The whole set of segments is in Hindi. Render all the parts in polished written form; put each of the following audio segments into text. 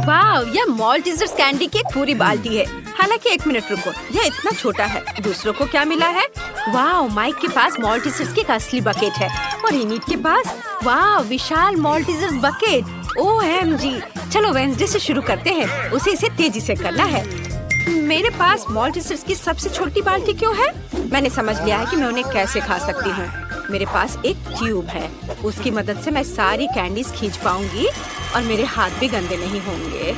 वाह, यह मॉल्टीजर्स कैंडी की एक पूरी बाल्टी है। हालांकि 1 मिनट रुको, यह इतना छोटा है। दूसरों को क्या मिला है? वाह, माइक के पास मॉल्टीजर्स की एक असली बकेट है और इनिट के पास वाह विशाल मॉल्टीजर्स बकेट। OMG! चलो वेंसडे से शुरू करते हैं। उसे इसे तेजी से करना है। मेरे पास मॉल्टीजर्स की सबसे छोटी बाल्टी क्यों है? मैंने समझ लिया है कि मैं उन्हें कैसे खा सकती हूँ। मेरे पास एक ट्यूब है, उसकी मदद से मैं सारी कैंडीज खींच पाऊंगी और मेरे हाथ भी गंदे नहीं होंगे।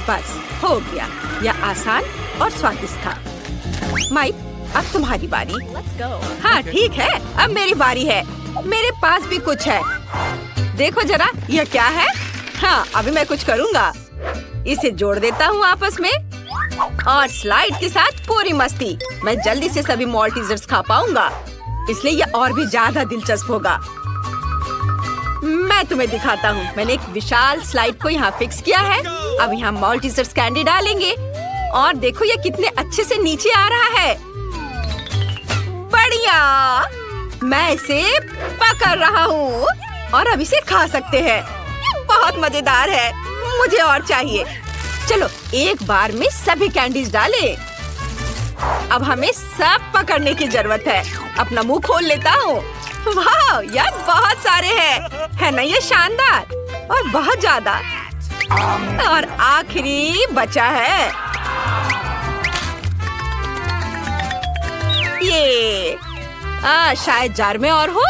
बस हो गया, यह आसान और स्वादिष्ट था। माइक, अब तुम्हारी बारी। हाँ ठीक है, अब मेरी बारी है। मेरे पास भी कुछ है, देखो जरा, यह क्या है? हाँ, अभी मैं कुछ करूँगा। इसे जोड़ देता हूँ आपस में और स्लाइड के साथ पूरी मस्ती। मैं जल्दी से सभी मॉल्टीजर्स खा पाऊंगा, इसलिए यह और भी ज्यादा दिलचस्प होगा। मैं तुम्हें दिखाता हूँ। मैंने एक विशाल स्लाइड को यहाँ फिक्स किया है। अब यहाँ मॉल्टीजर्स कैंडी डालेंगे और देखो ये कितने अच्छे से नीचे आ रहा है। बढ़िया, मैं इसे पकड़ रहा हूँ और अब इसे खा सकते हैं। बहुत मजेदार है, मुझे और चाहिए। चलो एक बार में सभी कैंडीज डालें। अब हमें सब पकड़ने की जरूरत है। अपना मुंह खोल लेता हूँ। वाह, यार बहुत सारे हैं, है ना ये शानदार? और बहुत ज्यादा। और आखिरी बचा है ये। शायद जार में और हो।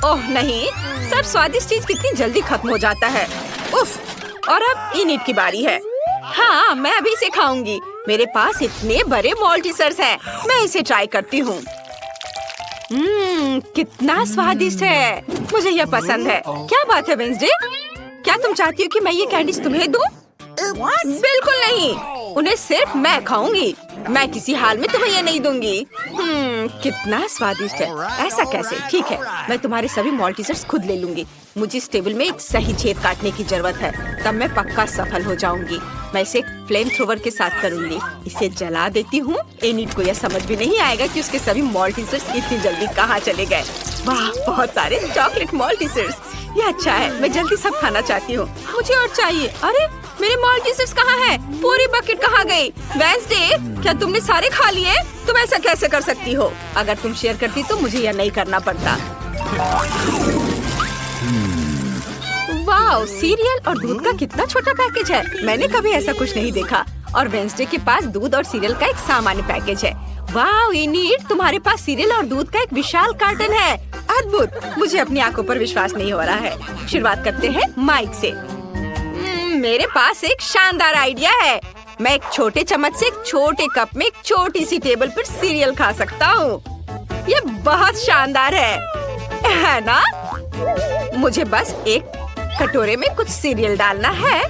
ओह नहीं, सब स्वादिष्ट चीज कितनी जल्दी खत्म हो जाता है। उफ, और अब इनिट की बारी है। हाँ, मैं अभी इसे खाऊंगी। मेरे पास इतने बड़े मॉल्टीजर्स हैं। मैं इसे ट्राई करती हूँ। कितना स्वादिष्ट है, मुझे यह पसंद है। क्या बात है वेंसडे, क्या तुम चाहती हो कि मैं ये कैंडीज तुम्हें दूँ? बिल्कुल नहीं, उन्हें सिर्फ मैं खाऊंगी। मैं किसी हाल में तुम्हें ये नहीं दूंगी। कितना स्वादिष्ट है। ऐसा कैसे? ठीक है, मैं तुम्हारे सभी मॉल्टीजर्स खुद ले लूंगी। मुझे इस टेबल में एक सही छेद काटने की जरूरत है, तब मैं पक्का सफल हो जाऊंगी। मैं इसे फ्लेम थ्रोवर के साथ करूंगी। इसे जला देती हूँ। एनिट को यह समझ भी नहीं आएगा कि उसके सभी मॉल्टीजर्स इतनी जल्दी कहाँ चले गए। वाह, बहुत सारे चॉकलेट मॉल्टीजर्स। ये अच्छा है, मैं जल्दी सब खाना चाहती हूँ। मुझे और चाहिए। अरे मेरे मॉल्टीजर्स कहाँ हैं? पूरी बकेट कहाँ गई? वेंसडे, क्या तुमने सारे खा लिए? तुम ऐसा कैसे कर सकती हो? अगर तुम शेयर करती तो मुझे यह नहीं करना पड़ता। वाह, सीरियल और दूध का कितना छोटा पैकेज है। मैंने कभी ऐसा कुछ नहीं देखा। और वेंसडे के पास दूध और सीरियल का एक सामान्य पैकेज है। वाह इनिट, तुम्हारे पास सीरियल और दूध का एक विशाल कार्टन है। अद्भुत, मुझे अपनी आंखों पर विश्वास नहीं हो रहा है। शुरुआत करते हैं माइक से। मेरे पास एक शानदार आइडिया है। मैं एक छोटे चम्मच से एक छोटे कप में एक छोटी सी टेबल पर सीरियल खा सकता हूँ। ये बहुत शानदार है ना? मुझे बस एक कटोरे में कुछ सीरियल डालना है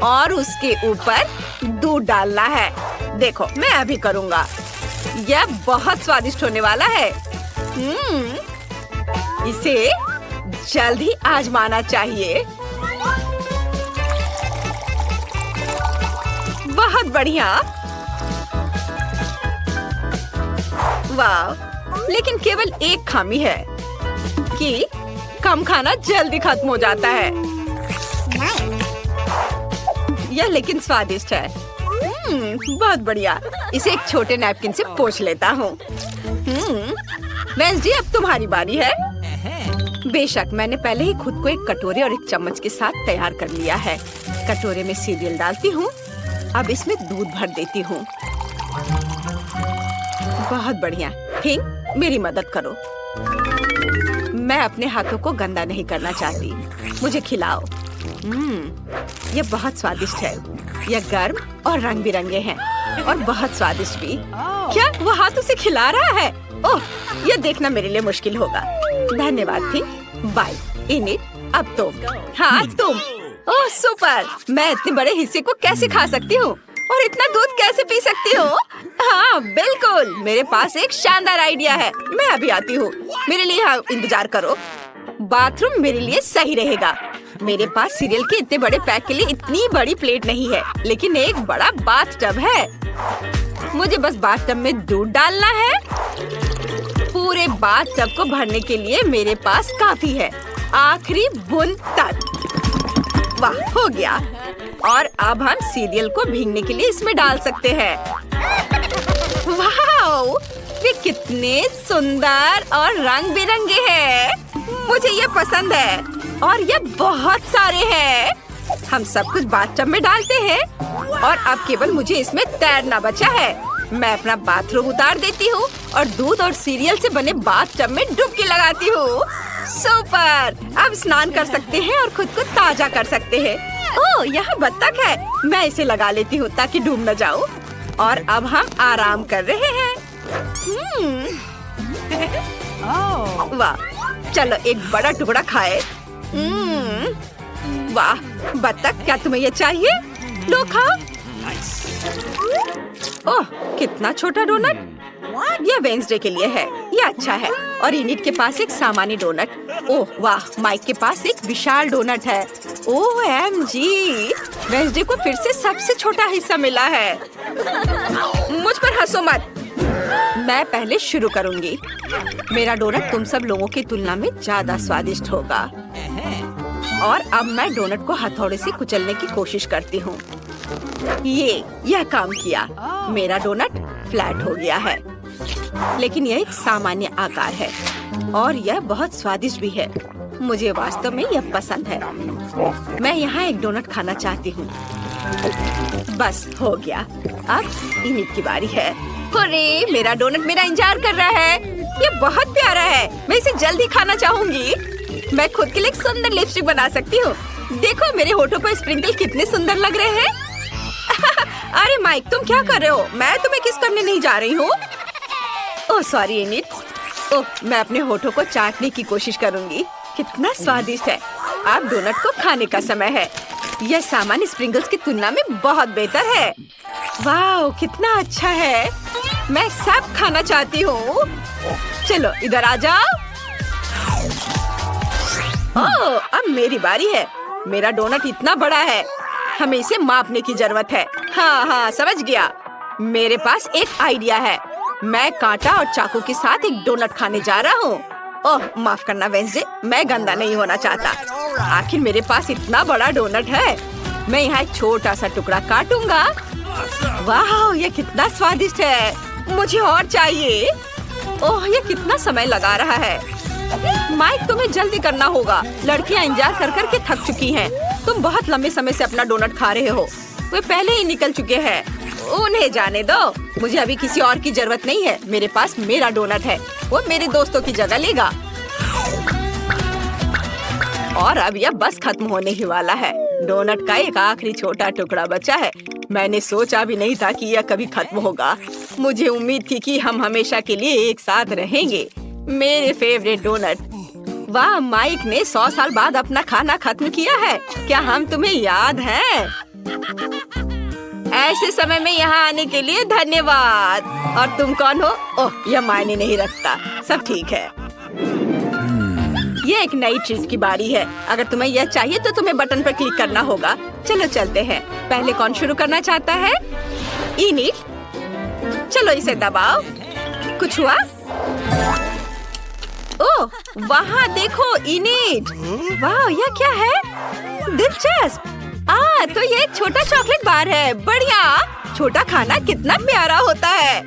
और उसके ऊपर दूध डालना है। देखो, मैं अभी करूँगा। यह बहुत स्वादिष्ट होने वाला है। इसे जल्द ही आजमाना चाहिए। बहुत बढ़िया। वाह, लेकिन केवल एक खामी है कि कम खाना जल्दी खत्म हो जाता है। यह लेकिन स्वादिष्ट है। बहुत बढ़िया। इसे एक छोटे नैपकिन से पोंछ लेता हूँ। वेंसडे, अब तुम्हारी बारी है। बेशक, मैंने पहले ही खुद को एक कटोरे और एक चम्मच के साथ तैयार कर लिया है। कटोरे में सीरियल डालती हूँ। अब इसमें दूध भर देती हूँ। बहुत बढ़िया। हिंग, मेरी मदद करो। मैं अपने हाथों को गंदा नहीं करना चाहती। मुझे खिलाओ। यह बहुत स्वादिष्ट है। यह गर्म और रंग बिरंगे हैं और बहुत स्वादिष्ट भी। क्या वो हाथों से खिला रहा है? ओह, यह देखना मेरे लिए मुश्किल होगा। धन्यवाद थिंग। बाय इनिट, अब तुम। हाँ तुम। ओह सुपर, मैं इतने बड़े हिस्से को कैसे खा सकती हूँ और इतना दूध कैसे पी सकती हूँ? हाँ बिल्कुल, मेरे पास एक शानदार आइडिया है। मैं अभी आती हूँ। मेरे लिए यहाँ इंतजार करो। बाथरूम मेरे लिए सही रहेगा। मेरे पास सीरियल के इतने बड़े पैक के लिए इतनी बड़ी प्लेट नहीं है, लेकिन एक बड़ा बाथ टब है। मुझे बस बाथ टब में दूध डालना है। पूरे बाथ टब को भरने के लिए मेरे पास काफी है, आखिरी बूंद तक। वाह, हो गया। और अब हम सीरियल को भीगने के लिए इसमें डाल सकते हैं। वाह, ये कितने सुंदर और रंग बिरंगे हैं। मुझे ये पसंद है और ये बहुत सारे हैं। हम सब कुछ बाथटब में डालते हैं और अब केवल मुझे इसमें तैरना बचा है। मैं अपना बाथरूम उतार देती हूँ और दूध और सीरियल से बने बाथटब में डुबकी लगाती हूँ। सुपर! अब स्नान कर सकते हैं और खुद को ताजा कर सकते हैं। ओह, यहाँ बत्तख है। मैं इसे लगा लेती हूँ ताकि डूब न जाऊँ। और अब हम आराम कर रहे हैं। वाह, चलो एक बड़ा टुकड़ा खाए। वाह बत्तख, क्या तुम्हें ये चाहिए? लो खाओ। ओह, कितना छोटा डोनट। यह वेंसडे के लिए है। यह अच्छा है। और इनिट के पास एक सामान्य डोनट। ओह वाह, माइक के पास एक विशाल डोनट है। OMG, वेंसडे को फिर से सबसे छोटा हिस्सा मिला है। मुझ पर हंसो मत। मैं पहले शुरू करूंगी। मेरा डोनट तुम सब लोगों की तुलना में ज्यादा स्वादिष्ट होगा। और अब मैं डोनट को हथौड़े से कुचलने की कोशिश करती हूँ। यह काम किया। मेरा डोनट फ्लैट हो गया है, लेकिन यह एक सामान्य आकार है और यह बहुत स्वादिष्ट भी है। मुझे वास्तव में यह पसंद है। मैं यहाँ एक डोनट खाना चाहती हूँ। बस हो गया। अब इनिट की बारी है। अरे, मेरा डोनट मेरा इंतजार कर रहा है। ये बहुत प्यारा है। मैं इसे जल्दी खाना चाहूंगी। मैं खुद के लिए एक सुंदर लिपस्टिक बना सकती हूँ। देखो मेरे होठों पर स्प्रिंकल कितने सुंदर लग रहे हैं। अरे माइक, तुम क्या कर रहे हो? मैं तुम्हें किस करने नहीं जा रही हूँ। Oh sorry init. ओह, मैं अपने होठों को चाटने की कोशिश करूंगी। कितना स्वादिष्ट है। अब डोनट को खाने का समय है। यह सामान्य स्प्रिंकल्स की तुलना में बहुत बेहतर है। वाह, कितना अच्छा है। मैं सब खाना चाहती हूँ। चलो इधर आ जाओ। ओह, अब मेरी बारी है। मेरा डोनट इतना बड़ा है, हमें इसे मापने की जरूरत है। हाँ, समझ गया। मेरे पास एक आइडिया है। मैं कांटा और चाकू के साथ एक डोनट खाने जा रहा हूँ। ओह, माफ करना वेंसडे, मैं गंदा नहीं होना चाहता। आखिर मेरे पास इतना बड़ा डोनट है। मैं यहाँ एक छोटा सा टुकड़ा काटूंगा। वाह, ये कितना स्वादिष्ट है। मुझे और चाहिए। ओह, ये कितना समय लगा रहा है। माइक, तुम्हें जल्दी करना होगा। लड़कियाँ इंतजार कर कर के थक चुकी हैं। तुम बहुत लंबे समय से अपना डोनट खा रहे हो। वे पहले ही निकल चुके हैं। उन्हें जाने दो। मुझे अभी किसी और की जरूरत नहीं है। मेरे पास मेरा डोनट है। वो मेरे दोस्तों की जगह लेगा। और अब यह बस खत्म होने ही वाला है। डोनट का एक आखिरी छोटा टुकड़ा बचा है। मैंने सोचा भी नहीं था कि यह कभी खत्म होगा। मुझे उम्मीद थी कि हम हमेशा के लिए एक साथ रहेंगे। मेरे फेवरेट डोनट। वाह, माइक ने 100 साल बाद अपना खाना खत्म किया है। क्या हम तुम्हें याद हैं? ऐसे समय में यहाँ आने के लिए धन्यवाद। और तुम कौन हो? ओह, यह मायने नहीं रखता। सब ठीक है। ये एक नई चीज की बारी है। अगर तुम्हें यह चाहिए तो तुम्हें बटन पर क्लिक करना होगा। चलो चलते हैं। पहले कौन शुरू करना चाहता है? इनिट। चलो इसे दबाओ। कुछ हुआ? ओह, वहाँ देखो इनिट। वाह, यह क्या है? दिलचस्प। तो ये एक छोटा चॉकलेट बार है। बढ़िया। छोटा खाना कितना प्यारा होता है।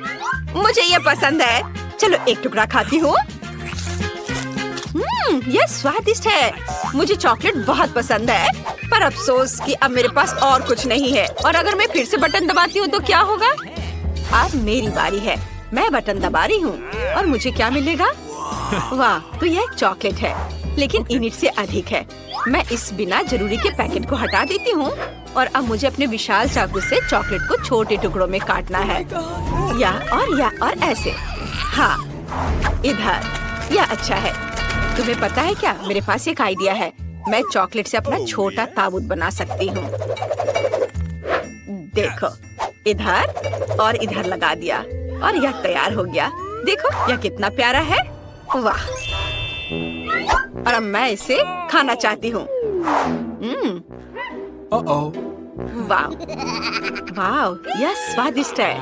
मुझे ये पसंद है। चलो एक टुकड़ा खाती हूँ। यह स्वादिष्ट है। मुझे चॉकलेट बहुत पसंद है, पर अफसोस कि अब मेरे पास और कुछ नहीं है। और अगर मैं फिर से बटन दबाती हूँ तो क्या होगा? अब मेरी बारी है। मैं बटन दबा रही हूँ और मुझे क्या मिलेगा? वाह, तो यह एक चॉकलेट है, लेकिन इनिट से अधिक है। मैं इस बिना जरूरी के पैकेट को हटा देती हूँ और अब मुझे अपने विशाल चाकू से चॉकलेट को छोटे टुकड़ों में काटना है। या और ऐसे। हाँ, इधर। यह अच्छा है। तुम्हें पता है क्या, मेरे पास एक आइडिया है। मैं चॉकलेट से अपना छोटा ताबूत बना सकती हूँ। देखो, इधर और इधर लगा दिया और यह तैयार हो गया। देखो यह कितना प्यारा है। वाह, और अब मैं इसे खाना चाहती हूँ। वाह वाह, यह स्वादिष्ट है।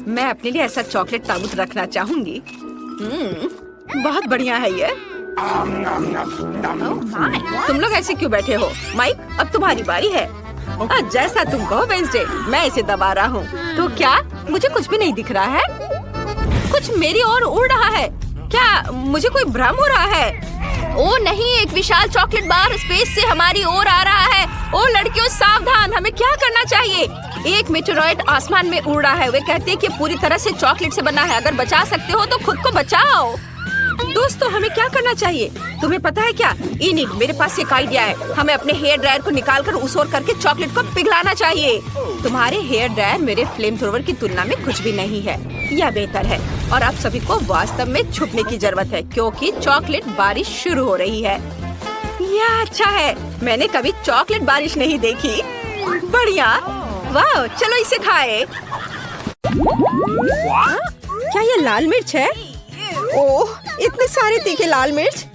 मैं अपने लिए ऐसा चॉकलेट ताबूत रखना चाहूंगी। बहुत बढ़िया है ये। तुम लोग ऐसे क्यों बैठे हो? माइक, अब तुम्हारी बारी है। जैसा तुम कहो वेंसडे, मैं इसे दबा रहा हूँ। तो क्या मुझे कुछ भी नहीं दिख रहा है? कुछ मेरी ओर उड़ रहा है। क्या मुझे कोई भ्रम हो रहा है? ओ नहीं, एक विशाल चॉकलेट बार स्पेस से हमारी ओर आ रहा है। ओ लड़कियों सावधान, हमें क्या करना चाहिए? एक मेटेरॉइड आसमान में उड़ रहा है। वे कहते हैं कि पूरी तरह से चॉकलेट से बना है। अगर बचा सकते हो तो खुद को बचाओ। दोस्तों, हमें क्या करना चाहिए? तुम्हें पता है क्या? इनिट, मेरे पास एक आइडिया है। हमें अपने हेयर ड्रायर को निकालकर उस ओर करके चॉकलेट को पिघलाना चाहिए। तुम्हारे हेयर ड्रायर मेरे फ्लेम थ्रोवर की तुलना में कुछ भी नहीं है। यह बेहतर है और आप सभी को वास्तव में छुपने की जरूरत है क्योंकि चॉकलेट बारिश शुरू हो रही है। यह अच्छा है। मैंने कभी चॉकलेट बारिश नहीं देखी। बढ़िया, वाह, चलो इसे खाए। क्या ये लाल मिर्च है? ओह, इतने सारे तीखे लाल मिर्च।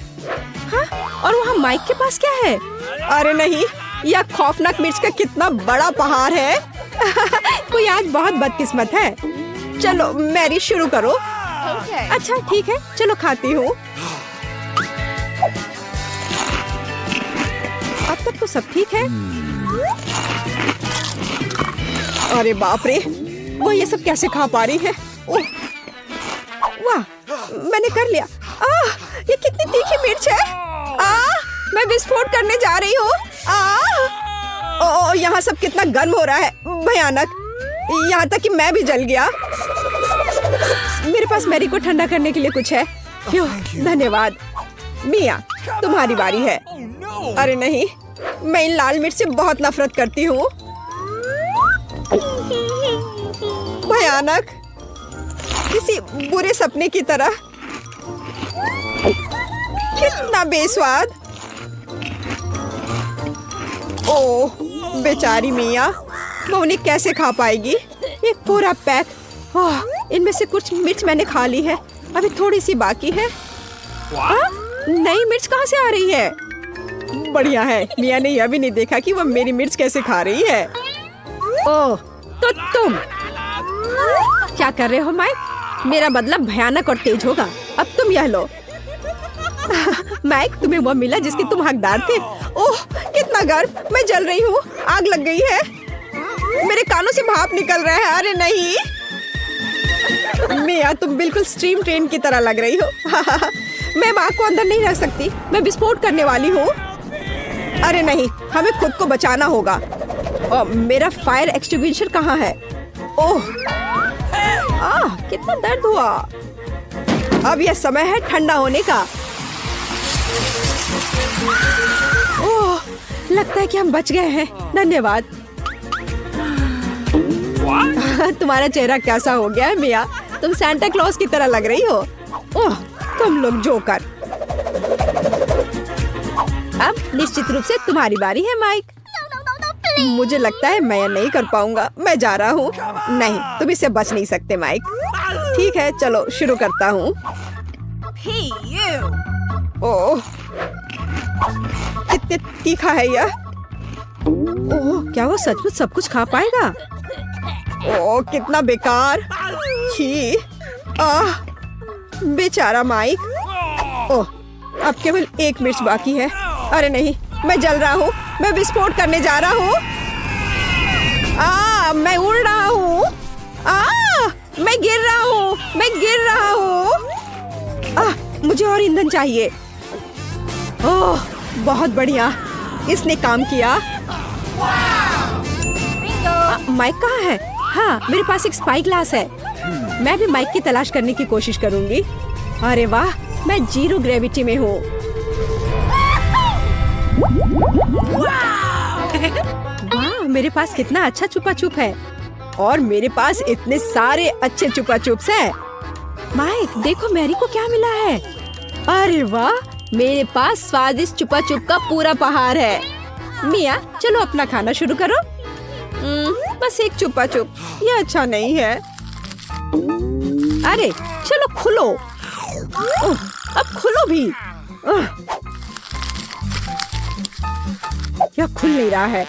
हाँ, और वहाँ माइक के पास क्या है? अरे नहीं, यह खौफनाक मिर्च का कितना बड़ा पहाड़ है। कोई आज बहुत बदकिस्मत है। चलो मैरी, शुरू करो। अच्छा ठीक है, चलो खाती हूँ। अब तक तो सब ठीक है। अरे बाप रे, वो ये सब कैसे खा पा रही है? ओह, वाह, मैंने कर लिया। ये कितनी तीखी मिर्च है। मैं विस्फोट करने जा रही हूँ। यहाँ सब कितना गर्म हो रहा है, भयानक। यहाँ तक कि मैं भी जल गया। मेरे पास मैरी को ठंडा करने के लिए कुछ है? क्यों, धन्यवाद। मिया, तुम्हारी बारी है। अरे नहीं, मैं इन लाल मिर्च से बहुत नफरत करती हूँ। भयानक, किसी बुरे सपने की तरह। कितना बेस्वाद। ओह, बेचारी मिया, वो उन्हें कैसे खा पाएगी? एक पूरा पैक। ओह, इनमें से कुछ मिर्च मैंने खा ली है, अभी थोड़ी सी बाकी है। नई मिर्च कहाँ से आ रही है? बढ़िया है, मिया ने यह भी नहीं देखा कि वो मेरी मिर्च कैसे खा रही है। ओह, तो तुम क्या कर रहे हो माइक? मेरा बदला भयानक और तेज होगा। अब तुम यह लो। माइक, तुम्हें वो मिला जिसके तुम हकदार थे। ओह, कितना गर्म, मैं जल रही हूँ। आग लग गई है। मेरे कानों से भाप निकल रहा है। अरे नहीं मिया, तुम बिल्कुल स्ट्रीम ट्रेन की तरह लग रही हो। मैं आग को अंदर नहीं रख सकती, मैं विस्फोट करने वाली हूँ। अरे नहीं, हमें खुद को बचाना होगा। और मेरा फायर एक्सटिंग्विशर कहाँ है? ओह, कितना दर्द हुआ। अब यह समय है ठंडा होने का। ओह, लगता है कि हम बच गए हैं। धन्यवाद। तुम्हारा चेहरा कैसा हो गया है मिया? तुम सांता क्लॉज की तरह लग रही हो। ओह, तुम लोग जोकर। अब निश्चित रूप से तुम्हारी बारी है माइक। मुझे लगता है मैं नहीं कर पाऊंगा। मैं जा रहा हूँ। नहीं, तुम इससे बच नहीं सकते माइक। ठीक है, चलो शुरू करता हूँ। ओह, कितने तीखा है यह। ओह, क्या वो सचमुच सब कुछ खा पाएगा? ओह, कितना बेकार। छी, बेचारा माइक। ओह, अब केवल एक मिर्च बाकी है। अरे नहीं, मैं जल रहा हूँ। मैं विस्फोट करने जा रहा हूँ। मैं उड़ रहा हूँ। मैं गिर रहा हूँ। मैं गिर रहा हूँ। मुझे और ईंधन चाहिए। ओह, बहुत बढ़िया, इसने काम किया। माइक कहाँ है? हाँ, मेरे पास एक स्पाई ग्लास है। मैं भी माइक की तलाश करने की कोशिश करूंगी। अरे वाह, मैं जीरो ग्रेविटी में हूँ। वाह, मेरे पास कितना अच्छा छुपा छुप है। और मेरे पास इतने सारे अच्छे छुपा छुप्स हैं। माइक, देखो मैरी को क्या मिला है। अरे वाह, मेरे पास स्वादिष्ट छुपा छुप का पूरा पहाड़ है। मिया, चलो अपना खाना शुरू करो। बस एक छुपा छुप, ये अच्छा नहीं है। अरे चलो खुलो। अब खुलो भी। यह खुल नहीं रहा है।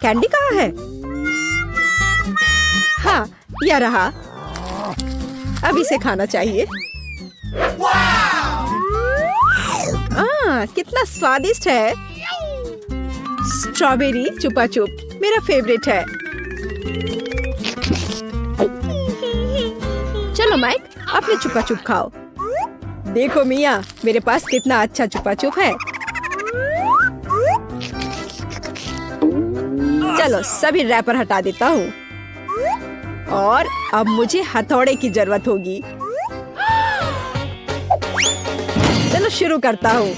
कैंडी कहाँ है? हाँ, यह रहा। अब इसे खाना चाहिए। कितना स्वादिष्ट है। स्ट्रॉबेरी चुपा चुप मेरा फेवरेट है। चलो माइक, अपने चुपा चुप खाओ। देखो मिया, मेरे पास कितना अच्छा चुपा चुप है। चलो सभी रैपर हटा देता हूँ और अब मुझे हथौड़े की जरूरत होगी। चलो शुरू करता हूँ।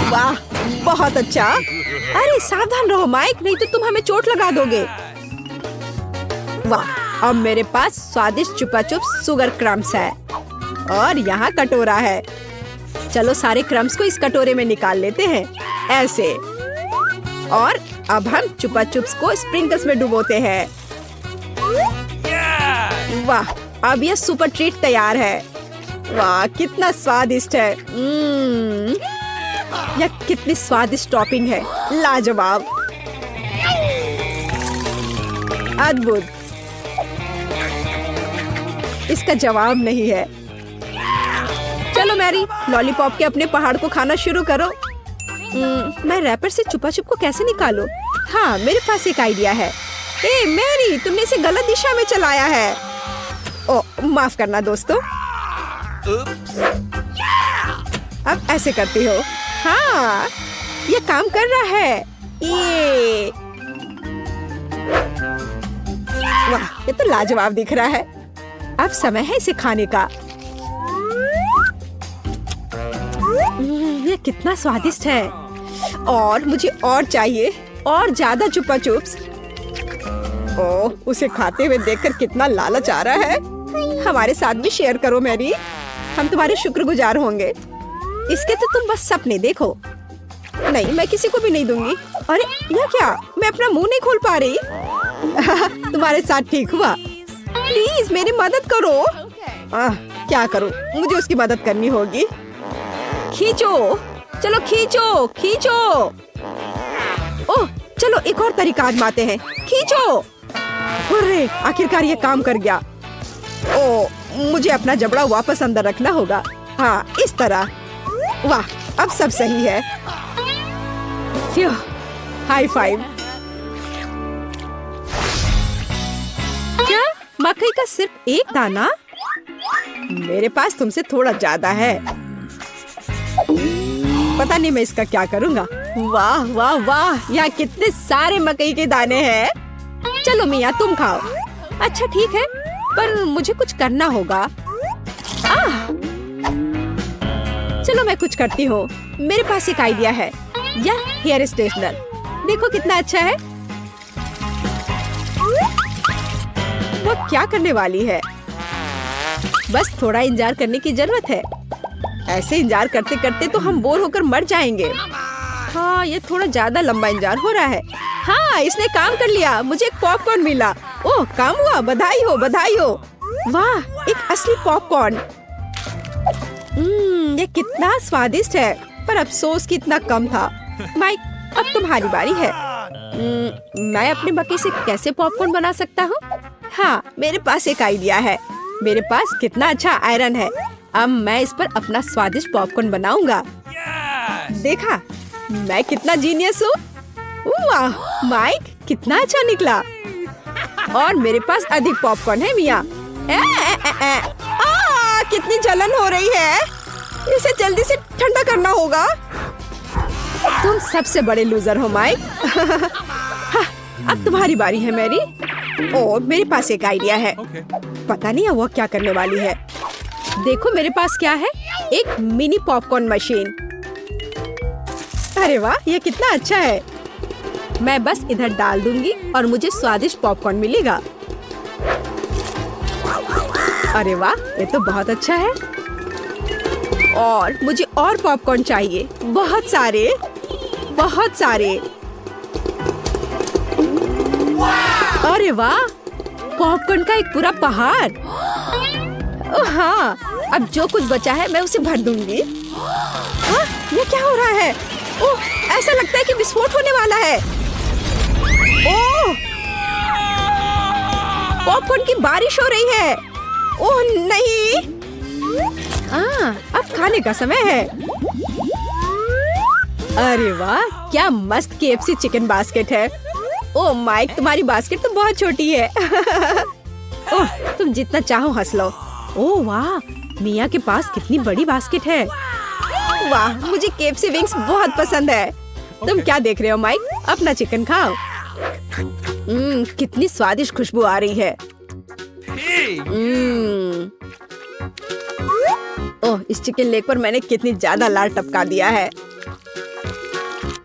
वाह, बहुत अच्छा। अरे सावधान रहो माइक, नहीं तो तुम हमें चोट लगा दोगे। वाह, अब मेरे पास स्वादिष्ट चुपा चुप शुगर क्रम्स है और यहाँ कटोरा है। चलो सारे क्रम्स को इस कटोरे में निकाल लेते हैं, ऐसे। और अब हम चुपा चुप्स को स्प्रिंकल्स में डुबोते हैं। वाह, अब यह सुपर ट्रीट तैयार है। वाह, कितना स्वादिष्ट है। यह कितनी स्वादिष्ट टॉपिंग है, लाजवाब, अद्भुत। इसका जवाब नहीं है। चलो मैरी, लॉलीपॉप के अपने पहाड़ को खाना शुरू करो। मैं रैपर से चुपा चुप को कैसे निकालूं? हाँ, मेरे पास एक आइडिया है। ए मैरी, तुमने इसे गलत दिशा में चलाया है। ओ, माफ करना दोस्तों। अब ऐसे करती हो। हाँ, ये काम कर रहा है। ये वाह, ये तो लाजवाब दिख रहा है। अब समय है इसे खाने का। ये कितना स्वादिष्ट है और मुझे और चाहिए, और ज्यादा चुपा चुप्स। ओह, उसे खाते हुए देखकर कितना लालच आ रहा है। हमारे साथ भी शेयर करो मैरी, हम तुम्हारे शुक्रगुजार होंगे। इसके तो तुम बस सपने देखो। नहीं, मैं किसी को भी नहीं दूंगी। अरे यह क्या, मैं अपना मुंह नहीं खोल पा रही। तुम्हारे साथ ठीक हुआ। प्लीज मेरी मदद करो। क्या करूं, मुझे उसकी मदद करनी होगी। खींचो, चलो खींचो खींचो। ओह, चलो एक और तरीका आजमाते हैं। खींचो। अरे आखिरकार ये काम कर गया। ओह, मुझे अपना जबड़ा वापस अंदर रखना होगा। हाँ, इस तरह। वाह, अब सब सही है। High five. क्या मकई का सिर्फ एक दाना? मेरे पास तुमसे थोड़ा ज्यादा है। पता नहीं मैं इसका क्या करूँगा। वाह वाह वाह, यहाँ कितने सारे मकई के दाने हैं। चलो मिया, तुम खाओ। अच्छा ठीक है, पर मुझे कुछ करना होगा। चलो मैं कुछ करती हूँ। मेरे पास एक आइडिया है। यह हेयर स्ट्रेटनर देखो कितना अच्छा है। वो क्या करने वाली है? बस थोड़ा इंतजार करने की जरूरत है। ऐसे इंतजार करते करते तो हम बोर होकर मर जाएंगे। हाँ, ये थोड़ा ज्यादा लंबा इंतजार हो रहा है। हाँ, इसने काम कर लिया, मुझे एक पॉपकॉर्न मिला। ओह, काम हुआ, बधाई हो बधाई हो। वाह, एक असली पॉपकॉर्न। ये कितना स्वादिष्ट है, पर अफसोस कितना कम था। माइक, अब तुम्हारी बारी है। मैं अपने बकेट से कैसे पॉपकॉर्न बना सकता हूँ? हाँ, मेरे पास एक आइडिया है। मेरे पास कितना अच्छा आयरन है। अब मैं इस पर अपना स्वादिष्ट पॉपकॉर्न बनाऊंगा। देखा, मैं कितना जीनियस हूँ। वाह माइक, कितना अच्छा निकला। और मेरे पास अधिक पॉपकॉर्न है मिया। कितनी जलन हो रही है। इसे जल्दी से ठंडा करना होगा। तुम सबसे बड़े लूजर हो माइक। हाँ, अब तुम्हारी बारी है मैरी। ओह, मेरे पास एक आइडिया है। पता नहीं है वो क्या करने वाली है। देखो मेरे पास क्या है, एक मिनी पॉपकॉर्न मशीन। अरे वाह, ये कितना अच्छा है। मैं बस इधर डाल दूंगी और मुझे स्वादिष्ट पॉपकॉर्न मिलेगा। अरे वाह, ये तो बहुत अच्छा है। और मुझे और पॉपकॉर्न चाहिए, बहुत सारे बहुत सारे। अरे वाह, पॉपकॉर्न का एक पूरा पहाड़। हाँ, अब जो कुछ बचा है मैं उसे भर दूंगी। हाँ, ये क्या हो रहा है? ओह, ऐसा लगता है कि विस्फोट होने वाला है। ओह, पॉपकॉर्न की बारिश हो रही है। ओह नहीं, अब खाने का समय है। अरे वाह, क्या मस्त KFC चिकन बास्केट है। ओह माइक, तुम्हारी बास्केट तो बहुत छोटी है। ओह, तुम जितना चाहो हंस लो। ओह वाह, मिया के पास कितनी बड़ी बास्केट है। वाह, मुझे KFC विंग्स बहुत पसंद है। तुम क्या देख रहे हो माइक, अपना चिकन खाओ। कितनी स्वादिष्ट खुशबू आ रही है। ओह, इस चिकन लेग पर मैंने कितनी ज्यादा लाल टपका दिया है।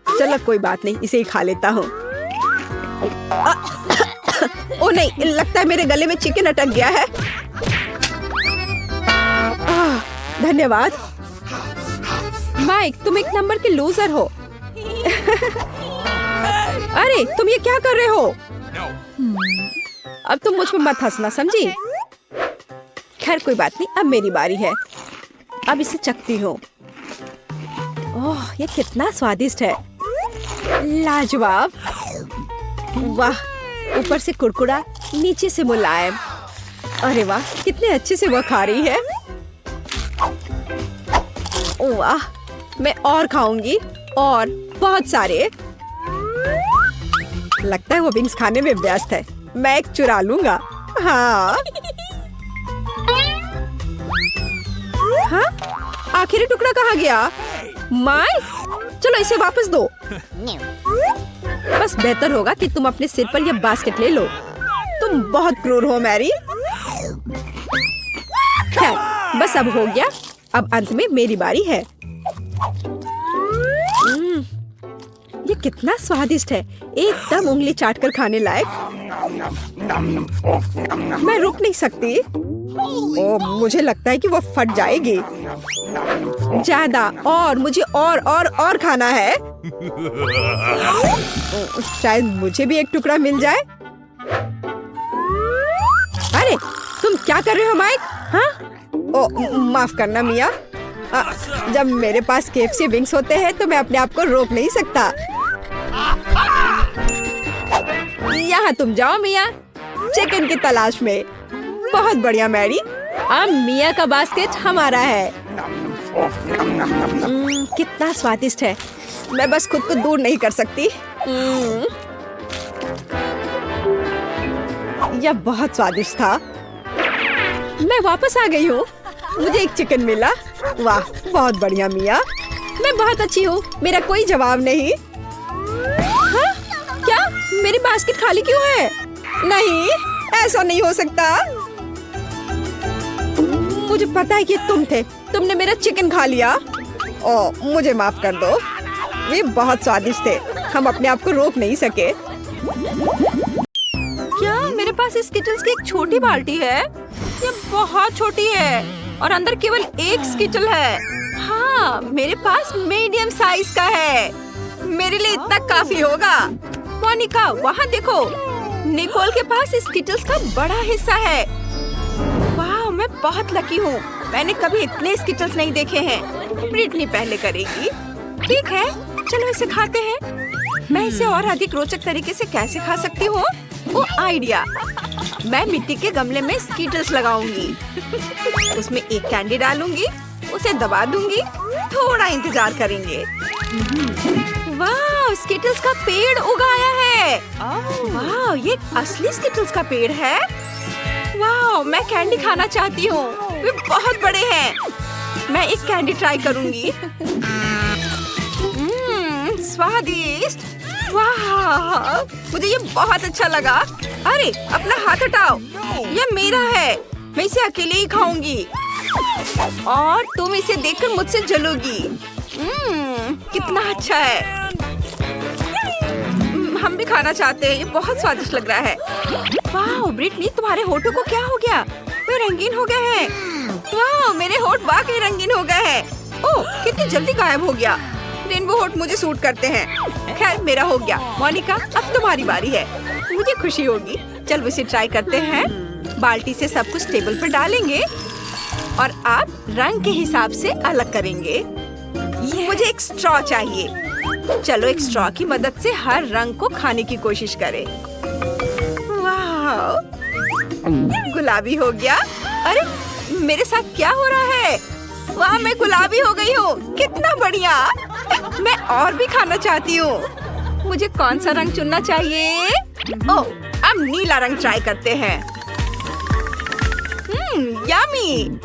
चलो कोई बात नहीं, इसे ही खा लेता हूँ। ओह नहीं, लगता है मेरे गले में चिकन अटक गया है। धन्यवाद माइक, तुम एक नंबर के लूजर हो। अरे तुम ये क्या कर रहे हो? अब तुम मुझ पर मत हंसना, समझी? खैर कोई बात नहीं, अब मेरी बारी है। अब इसे चखती हूँ। ओह, ये कितना स्वादिष्ट है, लाजवाब। वाह, ऊपर से कुरकुरा, नीचे से मुलायम। अरे वाह, कितने अच्छे से वो खा रही है। वाह, मैं और खाऊंगी, और बहुत सारे। लगता है वो विंग्स खाने में व्यस्त है। मैं एक चुरा लूंगा। हाँ, हाँ? आखिरी टुकड़ा कहाँ गया? माय, चलो इसे वापस दो। बस बेहतर होगा कि तुम अपने सिर पर यह बास्केट ले लो। तुम बहुत क्रूर हो मैरी। खैर, बस अब हो गया। अब अंत में मेरी बारी है। ये कितना स्वादिष्ट है, एकदम उंगली चाटकर खाने लायक। मैं रुक नहीं सकती। ओह, मुझे लगता है कि वो फट जाएगी। ज्यादा, और मुझे और खाना है। शायद मुझे भी एक टुकड़ा मिल जाए। अरे तुम क्या कर रहे हो माइक? हाँ? ओह, माफ करना मिया। जब मेरे पास KFC विंग्स होते हैं तो मैं अपने आप को रोक नहीं सकता। यहाँ तुम जाओ मिया, चिकन की तलाश में। बहुत बढ़िया मैरी, अब मिया का बास्केट हमारा है। कितना स्वादिष्ट है, मैं बस खुद को दूर नहीं कर सकती। यह बहुत स्वादिष्ट था। मैं वापस आ गई हूँ, मुझे एक चिकन मिला। वाह, बहुत बढ़िया मिया, मैं बहुत अच्छी हूँ, मेरा कोई जवाब नहीं। हाँ? क्या मेरी बास्केट खाली क्यों है? नहीं, ऐसा नहीं हो सकता। मुझे पता है कि तुम थे, तुमने मेरा चिकन खा लिया। ओह, मुझे माफ कर दो, ये बहुत स्वादिष्ट थे, हम अपने आप को रोक नहीं सके। क्या मेरे पास इस स्किटल्स की एक छोटी बाल्टी है? ये बहुत छोटी है और अंदर केवल एक स्किटल है। हाँ, मेरे पास मीडियम साइज का है, मेरे लिए इतना काफी होगा। मोनिका, वहाँ देखो, निकोल के पास स्किटल्स का बड़ा हिस्सा है। वाह, मैं बहुत लकी हूँ, मैंने कभी इतने स्किटल्स नहीं देखे हैं। ब्रिटनी पहले करेगी। ठीक है, चलो इसे खाते हैं। मैं इसे और अधिक रोचक तरीके से कैसे खा सकती हूँ? वो आइडिया, मैं मिट्टी के गमले में स्किटल्स लगाऊंगी, उसमें एक कैंडी डालूंगी, उसे दबा दूंगी, थोड़ा इंतजार करेंगे। वाह, स्किटल्स का पेड़ उगाया है। वाह, ये असली स्किटल्स का पेड़ है। वाह, मैं कैंडी खाना चाहती हूँ, वे बहुत बड़े हैं। मैं एक कैंडी ट्राई करूंगी। स्वादिष्ट। वाह, मुझे ये बहुत अच्छा लगा। अरे अपना हाथ हटाओ, ये मेरा है, मैं इसे अकेले ही खाऊंगी और तुम इसे देखकर मुझसे जलोगी। कितना अच्छा है, हम भी खाना चाहते हैं, ये बहुत स्वादिष्ट लग रहा है। वाह ब्रिटनी, तुम्हारे होठों को क्या हो गया? वे रंगीन हो गए हैं। वाह, मेरे होठ वाकई रंगीन हो गए हैं। ओह, कितनी जल्दी गायब हो गया। रेनबो होठ मुझे सूट करते हैं। खैर, मेरा हो गया। मोनिका, अब तुम्हारी बारी है, मुझे खुशी होगी। चल इसे ट्राई करते हैं। बाल्टी से सब कुछ टेबल पर डालेंगे और आप रंग के हिसाब से अलग करेंगे। मुझे एक स्ट्रॉ चाहिए। चलो एक स्ट्रॉ की मदद से हर रंग को खाने की कोशिश करें। वाह, गुलाबी हो गया, अरे मेरे साथ क्या हो रहा है? वाह, मैं गुलाबी हो गई हूँ। कितना बढ़िया। मैं और भी खाना चाहती हूँ। मुझे कौन सा रंग चुनना चाहिए? ओह, अब नीला रंग ट्राई करते हैं। यम्मी।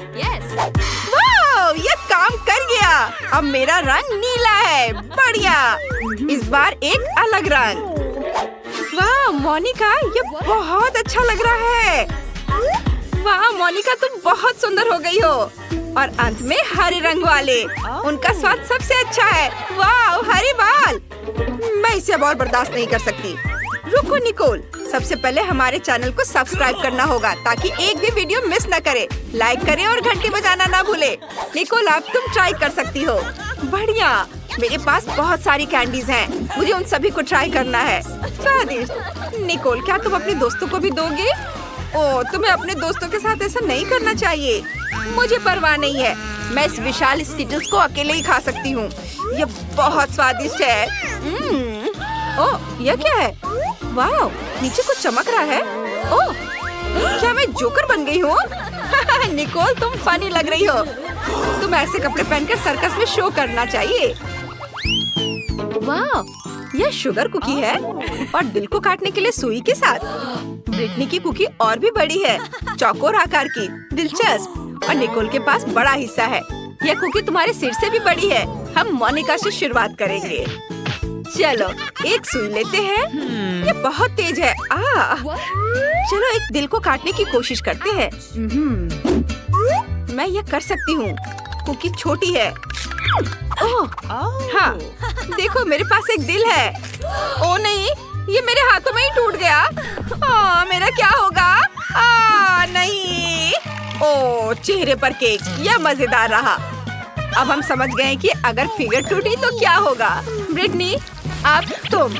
वाह, ये काम कर गया। अब मेरा रंग नीला है। बढ़िया। इस बार एक अलग रंग। वाह मोनिका, ये बहुत अच्छा लग रहा है। वाह मोनिका, तुम बहुत सुंदर हो गई हो। और अंत में हरे रंग वाले, उनका स्वाद सबसे अच्छा है। वाह, हरे बाल। मैं इसे अब और बर्दाश्त नहीं कर सकती। रुको निकोल, सबसे पहले हमारे चैनल को सब्सक्राइब करना होगा ताकि एक भी वीडियो मिस न करे। लाइक करें और घंटी बजाना ना भूले। निकोल, अब तुम ट्राई कर सकती हो। बढ़िया। मेरे पास बहुत सारी कैंडीज हैं। मुझे उन सभी को ट्राई करना है। स्वादिष्ट। निकोल, क्या तुम अपने दोस्तों को भी दोगे? ओह, तुम्हें अपने दोस्तों के साथ ऐसा नहीं करना चाहिए। मुझे परवाह नहीं है। मैं इस विशाल स्किटल्स को अकेले ही खा सकती हूँ। ये बहुत स्वादिष्ट है। ओह, यह क्या है? वाह, नीचे कुछ चमक रहा है। ओह, क्या मैं जोकर बन गई हूँ? निकोल, तुम फनी लग रही हो। तुम ऐसे कपड़े पहनकर सर्कस में शो करना चाहिए। वाह, यह शुगर कुकी है और दिल को काटने के लिए सुई के साथ। ब्रिटनी की कुकी और भी बड़ी है, चौकोर आकार की। दिलचस्प। और निकोल के पास बड़ा हिस्सा है। यह कुकी तुम्हारे सिर से भी बड़ी है। हम मोनिका से शुरुआत करेंगे। चलो, एक सुई लेते हैं। ये बहुत तेज है। चलो, एक दिल को काटने की कोशिश करते हैं। मैं ये कर सकती हूँ। कुकी छोटी है। ओह, हाँ, देखो मेरे पास एक दिल है। ओ नहीं, ये मेरे हाथों में ही टूट गया। मेरा क्या होगा? नहीं। ओह, चेहरे पर केक। यह मजेदार रहा। अब हम समझ गए कि अगर फिगर टूटी तो क्या होगा। ब्रिटनी, अब तुम।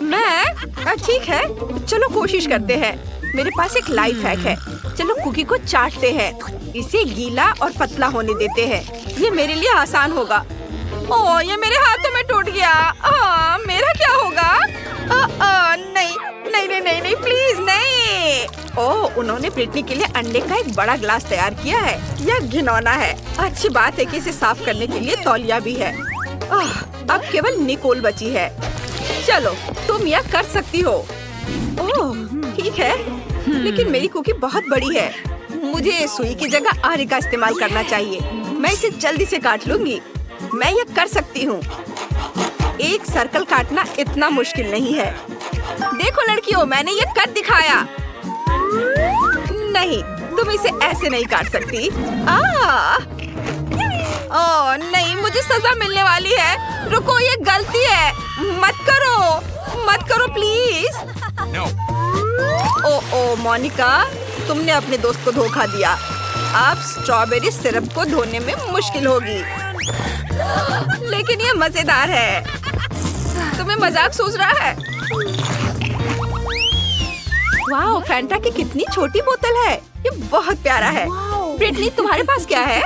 मैं? ठीक है, चलो कोशिश करते हैं। मेरे पास एक लाइफ हैक है। चलो कुकी को चाटते हैं। इसे गीला और पतला होने देते हैं। ये मेरे लिए आसान होगा। ओह, ये मेरे हाथों में टूट गया। मेरा क्या होगा? नहीं नहीं नहीं नहीं नहीं, प्लीज नहीं। ओह, उन्होंने ब्रिटनी के लिए अंडे का एक बड़ा ग्लास तैयार किया है। यह घिनौना है। अच्छी बात है कि इसे साफ करने के लिए तौलिया भी है। अब केवल निकोल बची है। चलो, तुम यह कर सकती हो। ओह, ठीक है, लेकिन मेरी कुकी बहुत बड़ी है। मुझे सुई की जगह आरे का इस्तेमाल करना चाहिए। मैं इसे जल्दी से काट लूंगी। मैं यह कर सकती हूँ। एक सर्कल काटना इतना मुश्किल नहीं है। देखो लड़कियों, मैंने ये कर दिखाया। नहीं, तुम इसे ऐसे नहीं काट सकती। ओह नहीं, मुझे सजा मिलने वाली है। रुको, ये गलती है। मत करो प्लीज। ओह मोनिका, तुमने अपने दोस्त को धोखा दिया। अब स्ट्रॉबेरी सिरप को धोने में मुश्किल होगी। लेकिन ये मजेदार है। तुम्हें मजाक सूझ रहा है? वाह, फैंटा की कितनी छोटी बोतल है। ये बहुत प्यारा है। ब्रिटनी, तुम्हारे पास क्या है?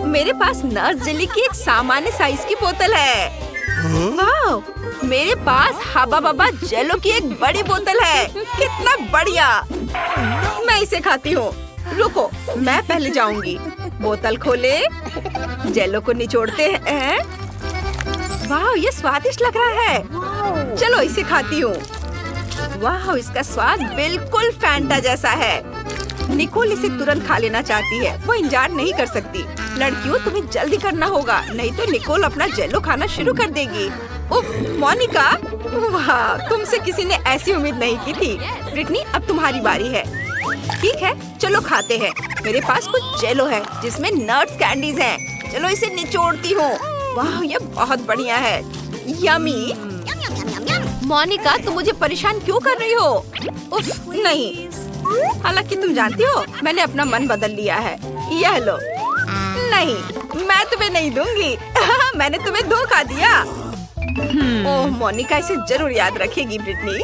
मेरे पास नर्स जेली की एक सामान्य साइज की बोतल है। वाह, मेरे पास हबा बबा जेलो की एक बड़ी बोतल है। कितना बढ़िया। मैं इसे खाती हूँ। रुको, मैं पहले जाऊंगी। बोतल खोले, जेलो को निचोड़ते हैं। वाह, ये स्वादिष्ट लग रहा है। चलो, इसे खाती हूँ। वाह, इसका स्वाद बिल्कुल फैंटा जैसा है। निकोल इसे तुरंत खा लेना चाहती है। वो इंतजार नहीं कर सकती। लड़कियों, तुम्हें जल्दी करना होगा, नहीं तो निकोल अपना जेलो खाना शुरू कर देगी। उफ, मोनिका, वाह, तुमसे किसी ने ऐसी उम्मीद नहीं की थी। ब्रिटनी, अब तुम्हारी बारी है। ठीक है, चलो खाते हैं। मेरे पास कुछ जेलो है जिसमें नट्स कैंडीज हैं। चलो इसे निचोड़ती हूँ। वाह, ये बहुत बढ़िया है। यमी। मोनिका, तुम मुझे परेशान क्यों कर रही हो? उफ, नहीं। हालांकि तुम जानती हो, मैंने अपना मन बदल लिया है। यह लो। नहीं, मैं तुम्हें नहीं दूंगी। मैंने तुम्हें धोखा दिया। ओह, मोनिका इसे जरूर याद रखेगी। ब्रिटनी,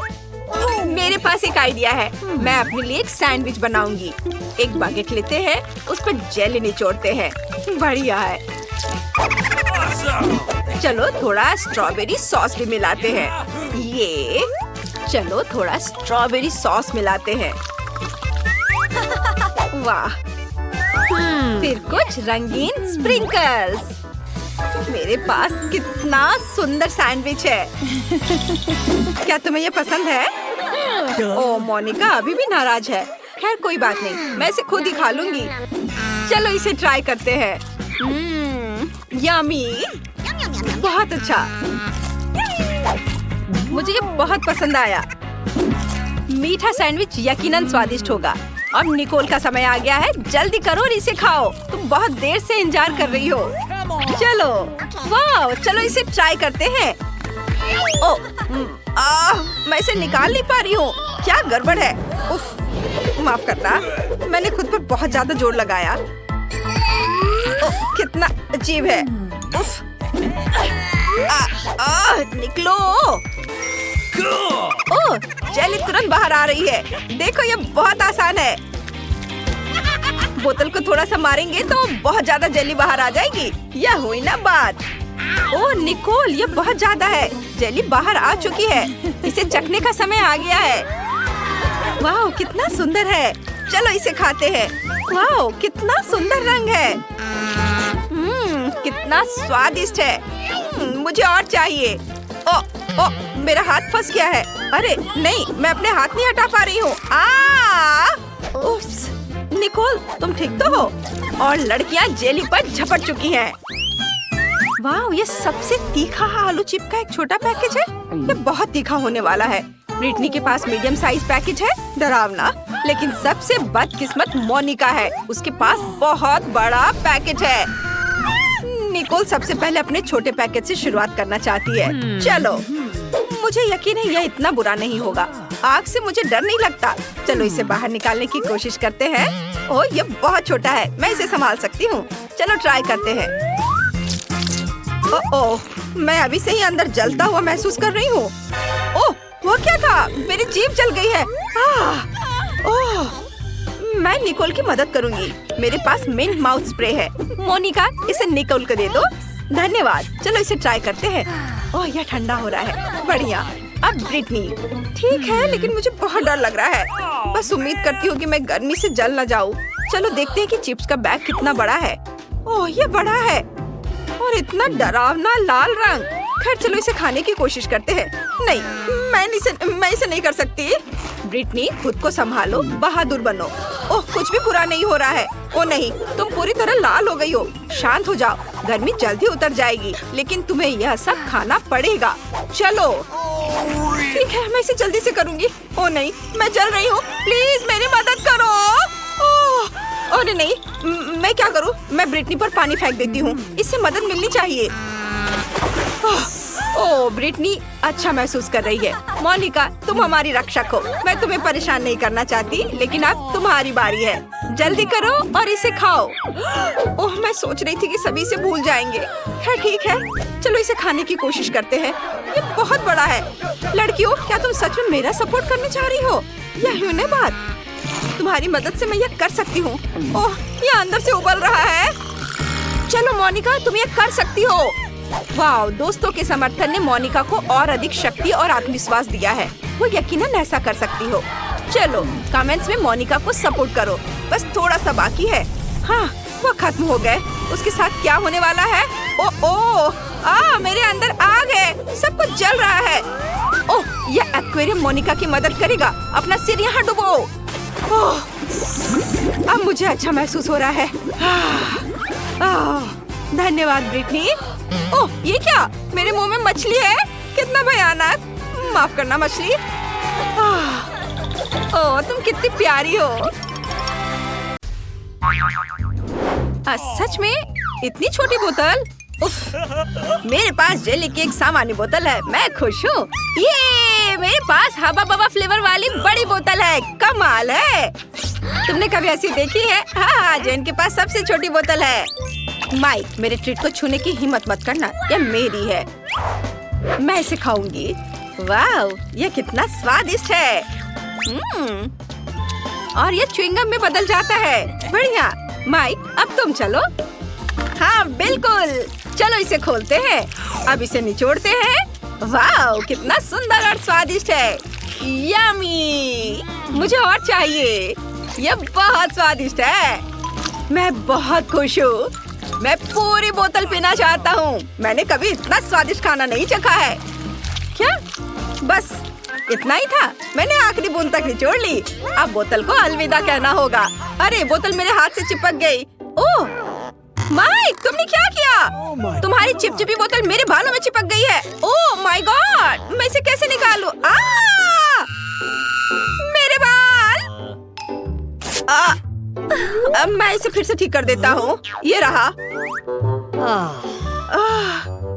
मेरे पास एक आइडिया है। मैं अपने लिए एक सैंडविच बनाऊंगी। एक बागेट लेते हैं, उस पर जेली निचोड़ते हैं। बढ़िया है। चलो, थोड़ा स्ट्रॉबेरी सॉस भी मिलाते हैं। ये, चलो थोड़ा स्ट्रॉबेरी सॉस मिलाते हैं। वाह। फिर कुछ रंगीन स्प्रिंकल्स। मेरे पास कितना सुंदर सैंडविच है। क्या तुम्हें ये पसंद है? ओ मोनिका अभी भी नाराज है। खैर कोई बात नहीं, मैं इसे खुद ही खा लूंगी। चलो इसे ट्राई करते हैं। यम्मी, बहुत अच्छा। मुझे ये बहुत पसंद आया। मीठा सैंडविच यकीनन स्वादिष्ट होगा। अब निकोल का समय आ गया है, जल्दी करो और इसे खाओ। तुम बहुत देर से इंतजार कर रही हो। चलो, वाह, चलो इसे ट्राई करते हैं। ओह, मैं इसे निकाल नहीं पा रही हूँ। क्या गड़बड़ है? उफ, माफ करना, मैंने खुद पर बहुत ज्यादा जोर लगाया। ओह, कितना अजीब है। उफ, निकलो। ओह, जेली तुरंत बाहर आ रही है। देखो ये बहुत आसान है। बोतल को थोड़ा सा मारेंगे तो बहुत ज्यादा जेली बाहर आ जाएगी। यह हुई ना बात। ओह निकोल, ये बहुत ज्यादा है। जेली बाहर आ चुकी है। इसे चखने का समय आ गया है। वाह, कितना सुंदर है। चलो इसे खाते हैं। वाह, कितना सुंदर रंग है। कितना स्वादिष्ट है। मुझे और चाहिए। ओ, मेरा हाथ फंस गया है। अरे नहीं, मैं अपने हाथ नहीं हटा पा रही हूँ। निकोल, तुम ठीक तो हो? और लड़कियाँ जेली पर झपट चुकी हैं। वाह, ये सबसे तीखा आलू चिप का एक छोटा पैकेज है। ये बहुत तीखा होने वाला है। ब्रिटनी के पास मीडियम साइज पैकेज है। डरावना, लेकिन सबसे बदकिस्मत मोनिका है। उसके पास बहुत बड़ा पैकेज है। निकोल सबसे पहले अपने छोटे पैकेज से शुरुआत करना चाहती है। चलो, मुझे यकीन है यह इतना बुरा नहीं होगा। आग से मुझे डर नहीं लगता। चलो इसे बाहर निकालने की कोशिश करते हैं। ओह, ये बहुत छोटा है, मैं इसे संभाल सकती हूँ। चलो ट्राई करते हैं। ओह, मैं अभी से ही अंदर जलता हुआ महसूस कर रही हूँ। ओह, वो क्या था? मेरी जीभ जल गई है। ओह, मैं निकोल की मदद करूंगी। मेरे पास मिंट माउथ स्प्रे है। मोनिका, इसे निकोल को दे दो। धन्यवाद। चलो इसे ट्राई करते हैं। ओह, यह ठंडा हो रहा है। बढ़िया। अब ब्रिटनी, ठीक है, लेकिन मुझे बहुत डर लग रहा है। बस उम्मीद करती हूँ कि मैं गर्मी से जल न जाऊँ। चलो देखते हैं कि चिप्स का बैग कितना बड़ा है। ओह, ये बड़ा है और इतना डरावना लाल रंग। खैर चलो इसे खाने की कोशिश करते हैं। नहीं, मैं इसे नहीं कर सकती। ब्रिटनी, खुद को संभालो, बहादुर बनो। ओह, कुछ भी बुरा नहीं हो रहा है। ओ नहीं, तुम पूरी तरह लाल हो गई हो। शांत हो जाओ, गर्मी जल्दी उतर जाएगी, लेकिन तुम्हें यह सब खाना पड़ेगा। चलो ठीक है, मैं इसे जल्दी से करूंगी। ओ नहीं, मैं जल रही हूँ। प्लीज मेरी मदद करो। ओह, अरे नहीं, मैं क्या करूँ? मैं ब्रिटनी पर पानी फेंक देती हूँ। इससे मदद मिलनी चाहिए। ओह, ब्रिटनी अच्छा महसूस कर रही है। मोनिका, तुम हमारी रक्षक हो। मैं तुम्हें परेशान नहीं करना चाहती, लेकिन अब तुम्हारी बारी है। जल्दी करो और इसे खाओ। ओह, मैं सोच रही थी कि सभी इसे भूल जाएंगे। खैर ठीक है, चलो इसे खाने की कोशिश करते हैं। ये बहुत बड़ा है। लड़कियों, क्या तुम सच में मेरा सपोर्ट करना चाह रही हो? यह है बात। तुम्हारी मदद से मैं यह कर सकती हूँ। ओह, ये अंदर से उबल रहा है। चलो मोनिका, तुम ये कर सकती हो। वाह, दोस्तों के समर्थन ने मोनिका को और अधिक शक्ति और आत्मविश्वास दिया है। वो यकीनन ऐसा कर सकती हो। चलो कमेंट्स में मोनिका को सपोर्ट करो। बस थोड़ा सा बाकी है। हाँ, वो खत्म हो गए। उसके साथ क्या होने वाला है? मेरे अंदर आग है। सब कुछ जल रहा है। ओह, यह एक्वेरियम मोनिका की मदद करेगा। अपना सिर यहाँ डुबो। ओह, अब मुझे अच्छा महसूस हो रहा है। धन्यवाद ब्रिटनी। ओह, ये क्या? मेरे मुंह में मछली है। कितना भयानक। माफ करना मछली। ओह, तुम कितनी प्यारी हो। सच में? इतनी छोटी बोतल? उफ, मेरे पास जेली की एक सामान्य बोतल है। मैं खुश हूँ। ये मेरे पास हबा बबा फ्लेवर वाली बड़ी बोतल है। कमाल है। तुमने कभी ऐसी देखी है? हाँ, जो इनके पास सबसे छोटी बोतल है। माइक, मेरे ट्रीट को छूने की हिम्मत मत करना। यह मेरी है। मैं इसे खाऊंगी। वाह, यह कितना स्वादिष्ट है। और ये च्युइंगम में बदल जाता है। बढ़िया। माइक, अब तुम चलो। हाँ बिल्कुल, चलो इसे खोलते हैं। अब इसे निचोड़ते हैं। वाह, कितना सुंदर और स्वादिष्ट है। यम्मी। मुझे और चाहिए। ये बहुत स्वादिष्ट है। मैं बहुत खुश हूँ। मैं पूरी बोतल पीना चाहता हूँ। मैंने कभी इतना स्वादिष्ट खाना नहीं चखा है। क्या? बस इतना ही था? मैंने आखिरी बूंद तक निचोड़ ली। अब बोतल को अलविदा कहना होगा। अरे बोतल मेरे हाथ से चिपक गई। ओह माइक, तुमने क्या किया? तुम्हारी चिपचिपी बोतल मेरे बालों में चिपक गई है। ओह माय गॉड, मैं इसे कैसे निकालूं? मेरे बाल! अब मैं इसे फिर से ठीक कर देता हूँ। ये रहा।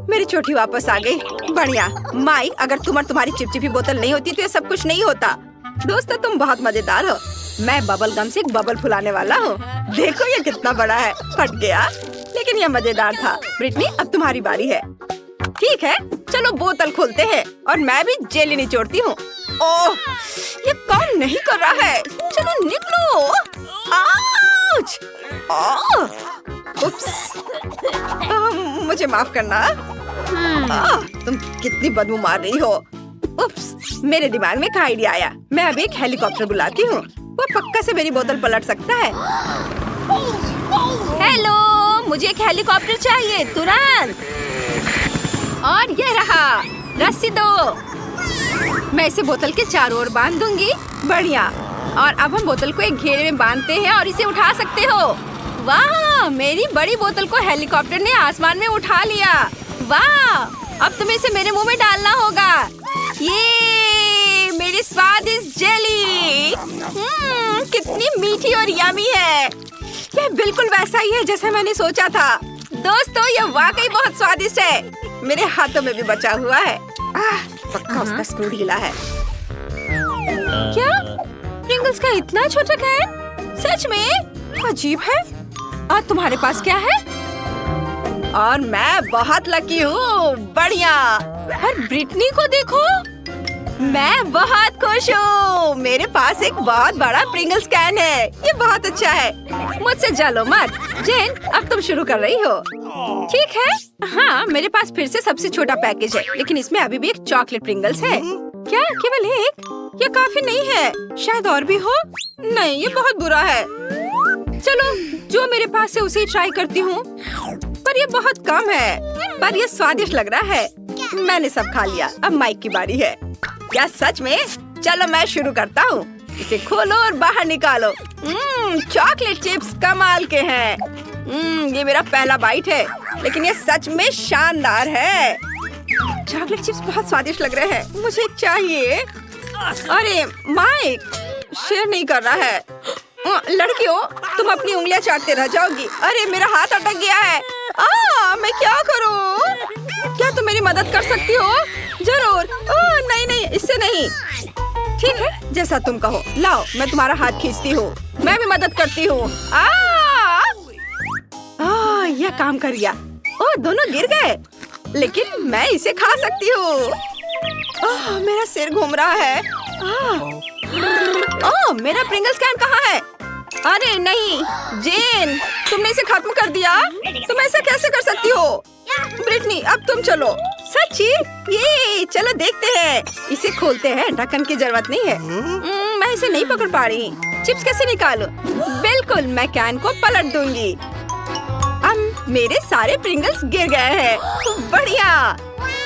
मेरी चोटी वापस आ गई। बढ़िया। माइक, अगर तुम और तुम्हारी चिपचिपी बोतल नहीं होती तो ये सब कुछ नहीं होता। दोस्तों, तुम बहुत मजेदार हो। मैं बबल गम से एक बबल फुलाने वाला हूँ। देखो ये कितना बड़ा है। फट गया, लेकिन ये मजेदार था। ब्रिटनी, अब तुम्हारी बारी है। ठीक है, चलो बोतल खोलते हैं और मैं भी जेली निचोड़ती हूँ। ओह, ये काम नहीं कर रहा है। चलो निकलो। आउच! उप्स। मुझे माफ करना। तुम कितनी बदबू मार रही हो। उप्स, मेरे दिमाग में एक आइडिया आया। मैं अभी एक हेलीकॉप्टर बुलाती हूँ। वो पक्का से मेरी बोतल पलट सकता है। हेलो, मुझे एक हेलीकॉप्टर चाहिए तुरंत। और ये रहा, रस्सी दो। मैं इसे बोतल के चारों ओर बांध दूंगी। बढ़िया। और अब हम बोतल को एक घेरे में बांधते हैं और इसे उठा सकते हो। वाह, मेरी बड़ी बोतल को हेलीकॉप्टर ने आसमान में उठा लिया। वाह, अब तुम्हें इसे मेरे मुंह में डालना होगा। ये मेरी स्वादिष्ट जेली। कितनी मीठी और यमी है। ये बिल्कुल वैसा ही है जैसा मैंने सोचा था। दोस्तों, ये वाकई बहुत स्वादिष्ट है। मेरे हाथों में भी बचा हुआ है। पक्का उसका स्क्रू ढीला है। क्या? प्रिंगल्स का इतना छोटा कैन? सच में अजीब है। और तुम्हारे पास क्या है? और मैं बहुत लकी हूँ। बढ़िया। और ब्रिटनी को देखो, मैं बहुत खुश हूँ। मेरे पास एक बहुत बड़ा प्रिंगल्स कैन है। ये बहुत अच्छा है। मुझसे जलो मत। जेन, अब तुम शुरू कर रही हो। ठीक है। हाँ, मेरे पास फिर से सबसे छोटा पैकेज है, लेकिन इसमें अभी भी एक चॉकलेट प्रिंगल्स है। क्या केवल एक? ये काफी नहीं है। शायद और भी हो। नहीं, ये बहुत बुरा है। चलो, जो मेरे पास है उसे ट्राई करती हूँ। पर ये बहुत कम है। पर ये स्वादिष्ट लग रहा है। मैंने सब खा लिया। अब माइक की बारी है। क्या सच में? चलो मैं शुरू करता हूँ। इसे खोलो और बाहर निकालो। चॉकलेट चिप्स कमाल के हैं। ये मेरा पहला बाइट है, लेकिन ये सच में शानदार है। चॉकलेट चिप्स बहुत स्वादिष्ट लग रहे हैं। मुझे एक चाहिए। अरे माइक, शेयर नहीं कर रहा है। लड़कियों, तुम अपनी उंगलियां चाटते रह जाओगी। अरे मेरा हाथ अटक गया है। मैं क्या करूं? क्या तुम मेरी मदद कर सकती हो? जरूर। नहीं नहीं, इससे नहीं। ठीक है, जैसा तुम कहो। लाओ, मैं तुम्हारा हाथ खींचती हूँ। मैं भी मदद करती हूँ। यह काम कर गया। दोनों गिर गए, लेकिन मैं इसे खा सकती हूँ। मेरा सिर घूम रहा है। मेरा प्रिंगल्स कैन कहाँ है? अरे नहीं, जेन, तुमने इसे खत्म कर दिया। तुम ऐसा कैसे कर सकती हो? ब्रिटनी, अब तुम चलो। सच्ची? ये चलो देखते हैं। इसे खोलते हैं। ढक्कन की जरूरत नहीं है। मैं इसे नहीं पकड़ पा रही। चिप्स कैसे निकालूं? बिल्कुल, मैं कैन को पलट दूंगी। अब मेरे सारे प्रिंगल्स गिर गए हैं। बढ़िया।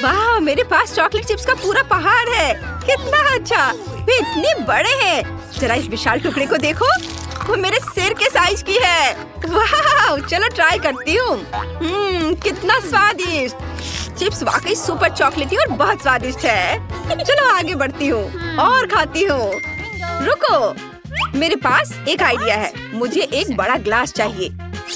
वाह, मेरे पास चॉकलेट चिप्स का पूरा पहाड़ है। कितना अच्छा। वे इतने बड़े हैं। जरा इस विशाल टुकड़े को देखो। वो मेरे सिर के साइज की है। वाह, चलो ट्राई करती हूँ। कितना स्वादिष्ट। चिप्स वाकई सुपर चॉकलेटी और बहुत स्वादिष्ट है। चलो आगे बढ़ती हूँ और खाती हूँ। रुको, मेरे पास एक आइडिया है। मुझे एक बड़ा ग्लास चाहिए।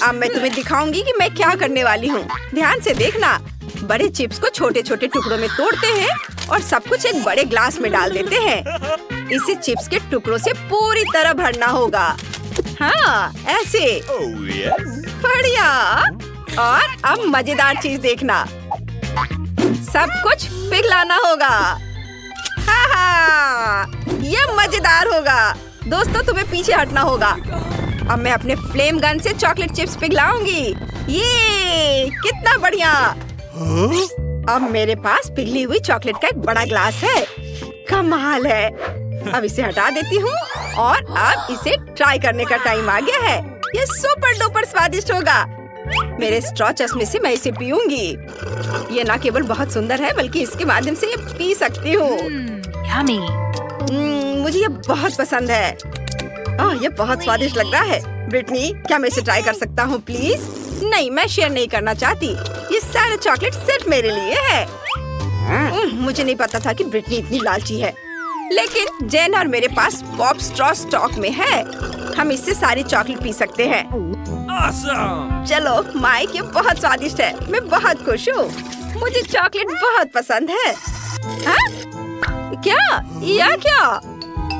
अब मैं तुम्हें दिखाऊंगी कि मैं क्या करने वाली हूँ। ध्यान से देखना। बड़े चिप्स को छोटे छोटे टुकड़ों में तोड़ते हैं और सब कुछ एक बड़े ग्लास में डाल देते हैं। इसे चिप्स के टुकड़ों से पूरी तरह भरना होगा। हाँ, ऐसे। बढ़िया। और अब मजेदार चीज देखना। सब कुछ पिघलाना होगा। हाँ, ये मजेदार होगा। दोस्तों, तुम्हें पीछे हटना होगा। अब मैं अपने फ्लेम गन से चॉकलेट चिप्स पिघलाऊंगी। ये कितना बढ़िया। अब मेरे पास पिघली हुई चॉकलेट का एक बड़ा ग्लास है। कमाल है। अब इसे हटा देती हूँ और अब इसे ट्राई करने का टाइम आ गया है। ये सुपर डुपर स्वादिष्ट होगा। मेरे स्ट्रॉ चश्मे से मैं इसे पीऊंगी। ये न केवल बहुत सुंदर है बल्कि इसके माध्यम से ये पी सकती हूँ। मुझे ये बहुत पसंद है। ये बहुत स्वादिष्ट लग रहा है। ब्रिटनी, क्या मैं इसे ट्राई कर सकता हूँ प्लीज? नहीं, मैं शेयर नहीं करना चाहती। ये सारे चॉकलेट सिर्फ मेरे लिए है। मुझे नहीं पता था कि ब्रिटनी इतनी लालची है। लेकिन जेन और मेरे पास पॉप स्ट्रॉ स्टॉक में है। हम इससे सारी चॉकलेट पी सकते हैं। चलो माइक, ये बहुत स्वादिष्ट है। मैं बहुत खुश हूँ। मुझे चॉकलेट बहुत पसंद है। क्या?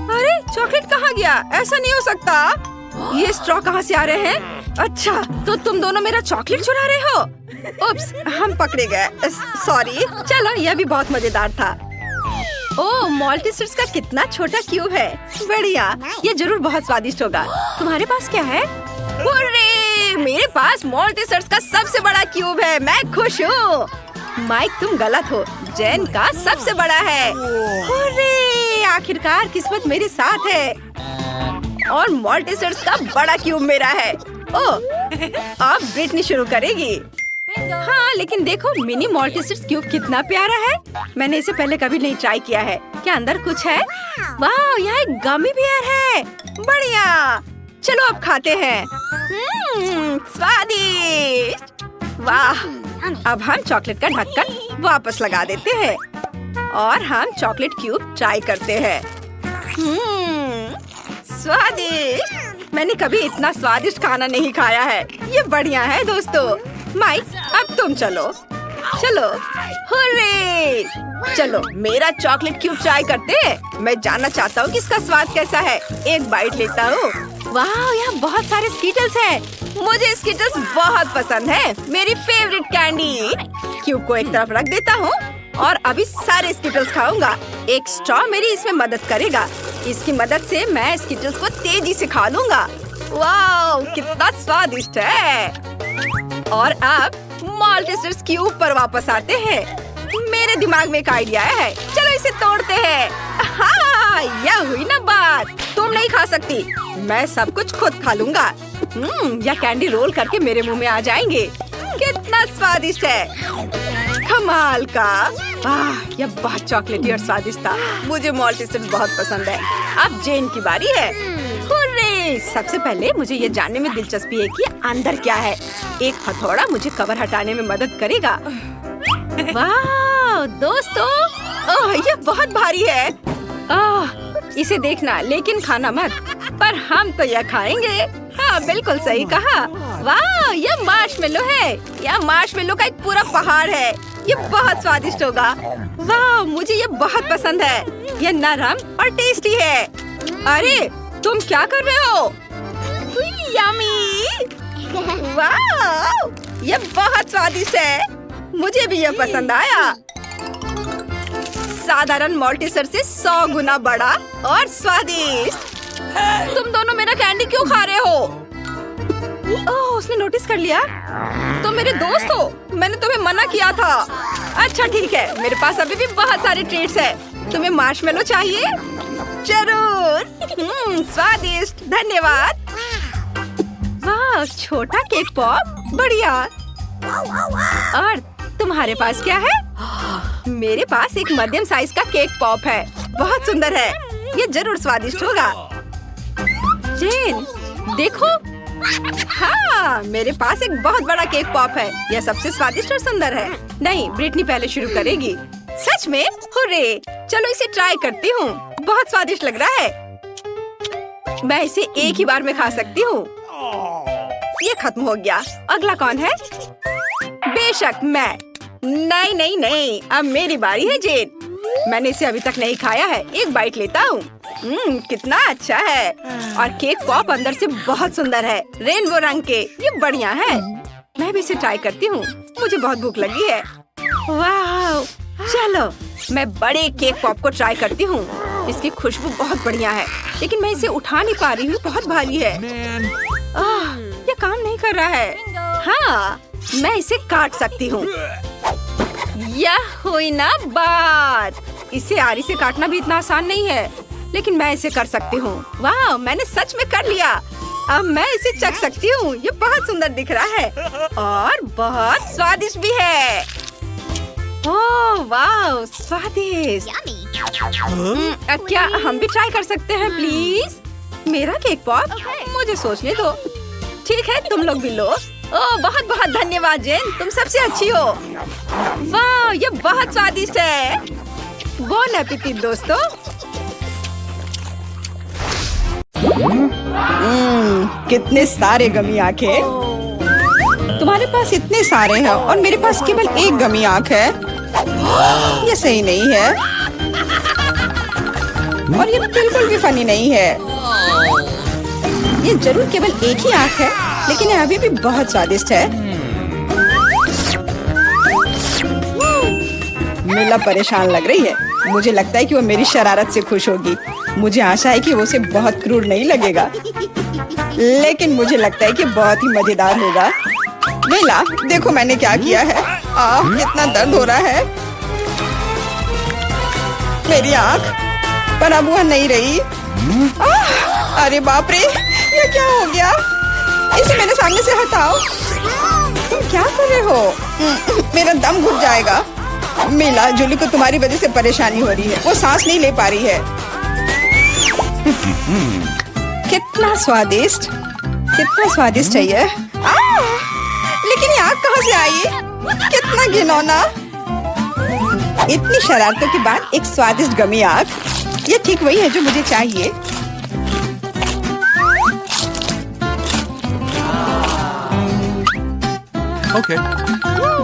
अरे चॉकलेट कहाँ गया? ऐसा नहीं हो सकता। ये स्ट्रॉ कहाँ से आ रहे हैं? अच्छा, तो तुम दोनों मेरा चॉकलेट चुरा रहे हो? उप्स, हम पकड़े गए। सॉरी। चलो, यह भी बहुत मजेदार था। ओह, मॉल्टीसर्स का कितना छोटा क्यूब है। बढ़िया, ये जरूर बहुत स्वादिष्ट होगा। तुम्हारे पास क्या है? अरे, मेरे पास मॉल्टीसर्स का सबसे बड़ा क्यूब है। मैं खुश हूँ। माइक, तुम गलत हो। जेन का सबसे बड़ा है। अरे, आखिरकार किस्मत मेरे साथ है और मॉल्टीसर्स का बड़ा क्यूब मेरा है। ओह, अब ब्रिटनी शुरू करेगी। हाँ, लेकिन देखो मिनी मॉल्टीसर्स क्यूब कितना प्यारा है। मैंने इसे पहले कभी नहीं ट्राई किया है। क्या अंदर कुछ है? वाह, यहाँ एक गमी बियर है। बढ़िया, चलो अब खाते हैं। स्वादिष्ट। वाह, अब हम चॉकलेट का ढक्कन वापस लगा देते हैं और हम चॉकलेट क्यूब ट्राई करते हैं। स्वादिष्ट। मैंने कभी इतना स्वादिष्ट खाना नहीं खाया है। ये बढ़िया है दोस्तों। माइक, अब तुम चलो। हुर्रे! चलो मेरा चॉकलेट क्यूब ट्राई करते हैं। मैं जानना चाहता हूँ कि इसका स्वाद कैसा है। एक बाइट लेता हूँ। वाह, यहाँ बहुत सारे स्कीटल्स हैं। मुझे स्कीटल्स बहुत पसंद है। मेरी फेवरेट कैंडी। क्यूब को एक तरफ रख देता हूँ और अभी सारे स्कीटल्स खाऊंगा। एक स्ट्रॉ मेरी इसमें मदद करेगा। इसकी मदद से मैं स्कीटल्स को तेजी से खा लूंगा। वाह, कितना स्वादिष्ट है। और अब मॉल्टीसर्स क्यूब पर वापस आते हैं। मेरे दिमाग में एक आइडिया है। चलो इसे तोड़ते हैं। हाँ, यह हुई ना बात। तुम नहीं खा सकती। मैं सब कुछ खुद खा लूंगा। यह कैंडी रोल करके मेरे मुंह में आ जाएंगे। कितना स्वादिष्ट है। कमाल का। यह बहुत चॉकलेटी और स्वादिष्ट था। मुझे मॉल्टीसर्स बहुत पसंद है। अब जेन की बारी है। हुर्रे! सबसे पहले मुझे ये जानने में दिलचस्पी है कि अंदर क्या है। एक हथौड़ा मुझे कवर हटाने में मदद करेगा। वाह दोस्तों, ये बहुत भारी है। इसे देखना लेकिन खाना मत। पर हम तो यह खाएंगे। हाँ, बिल्कुल सही कहा। वाह, यह मार्शमेलो है। यह मार्शमेलो का एक पूरा पहाड़ है। ये बहुत स्वादिष्ट होगा। वाह, मुझे ये बहुत पसंद है। यह नरम और टेस्टी है। अरे, तुम क्या कर रहे हो? यम्मी! वाह, ये बहुत स्वादिष्ट है। मुझे भी ये पसंद आया। साधारण मॉल्टीसर से 100 गुना बड़ा और स्वादिष्ट। तुम दोनों मेरा कैंडी क्यों खा रहे हो? ओह, उसने नोटिस कर लिया। तुम मेरे दोस्त हो। मैंने तुम्हें मना किया था। अच्छा ठीक है, मेरे पास अभी भी बहुत सारे ट्रीट्स हैं। तुम्हें मार्शमेलो चाहिए? जरूर। स्वादिष्ट, धन्यवाद। वाह, छोटा केक पॉप, बढ़िया। और तुम्हारे पास क्या है? मेरे पास एक मध्यम साइज का केक पॉप है। बहुत सुंदर है। ये जरूर स्वादिष्ट होगा। जेन, देखो। हाँ, मेरे पास एक बहुत बड़ा केक पॉप है। यह सबसे स्वादिष्ट और सुंदर है। नहीं, ब्रिटनी पहले शुरू करेगी। सच में? हुर्रे! चलो इसे ट्राई करती हूँ। बहुत स्वादिष्ट लग रहा है। मैं इसे एक ही बार में खा सकती हूँ। ये खत्म हो गया। अगला कौन है? बेशक मैं। नहीं, अब मेरी बारी है जेन। मैंने इसे अभी तक नहीं खाया है। एक बाइट लेता हूँ। कितना अच्छा है। और केक पॉप अंदर से बहुत सुंदर है, रेनबो रंग के। ये बढ़िया है। मैं भी इसे ट्राई करती हूँ। मुझे बहुत भूख लगी है। वाह, चलो मैं बड़े केक पॉप को ट्राई करती हूँ। इसकी खुशबू बहुत बढ़िया है, लेकिन मैं इसे उठा नहीं पा रही हूँ। बहुत भारी है। ये काम नहीं कर रहा है। हाँ, मैं इसे काट सकती हूँ। यह हुई ना बात। इसे आरी से काटना भी इतना आसान नहीं है। लेकिन मैं इसे कर सकती हूँ। वाह, मैंने सच में कर लिया। अब मैं इसे चख सकती हूँ। ये बहुत सुंदर दिख रहा है और बहुत स्वादिष्ट भी है। ओह वाह, स्वादिष्ट। क्या हम भी ट्राई कर सकते हैं प्लीज? मेरा केक पॉप? मुझे सोचने दो। ठीक है, तुम लोग भी लो। ओह बहुत बहुत धन्यवाद जेन, तुम सबसे अच्छी हो। वाह, ये बहुत स्वादिष्ट है। बोन एपेटिट दोस्तों। कितने सारे गमी आंखें। तुम्हारे पास इतने सारे हैं और मेरे पास केवल एक गमी आंख है। ये सही नहीं है और ये बिल्कुल भी फनी नहीं है। ये जरूर केवल एक ही आंख है, लेकिन ये अभी भी बहुत स्वादिष्ट है। मिला परेशान लग रही है। मुझे लगता है कि वो मेरी शरारत से खुश होगी। मुझे आशा है कि वो उसे बहुत क्रूर नहीं लगेगा, लेकिन मुझे लगता है कि बहुत ही मजेदार होगा। मिला, देखो मैंने क्या किया है। कितना दर्द हो रहा है। मेरी आँख, पर अब वह नहीं रही। अरे बाप रे, ये क्या हो गया? इसे मेरे सामने से हटाओ। तुम क्या कर रहे हो? मेरा दम घुट जाएगा। मिला, जूली को तुम्हारी वजह से परेशानी हो रही है। वो सांस नहीं ले पा रही है। कितना स्वादिष्ट, कितना स्वादिष्ट है ये। लेकिन ये आग कहाँ से आई? कितना घिनौना। इतनी शरारतों के बाद एक स्वादिष्ट गमी आग। ये ठीक वही है जो मुझे चाहिए। Okay.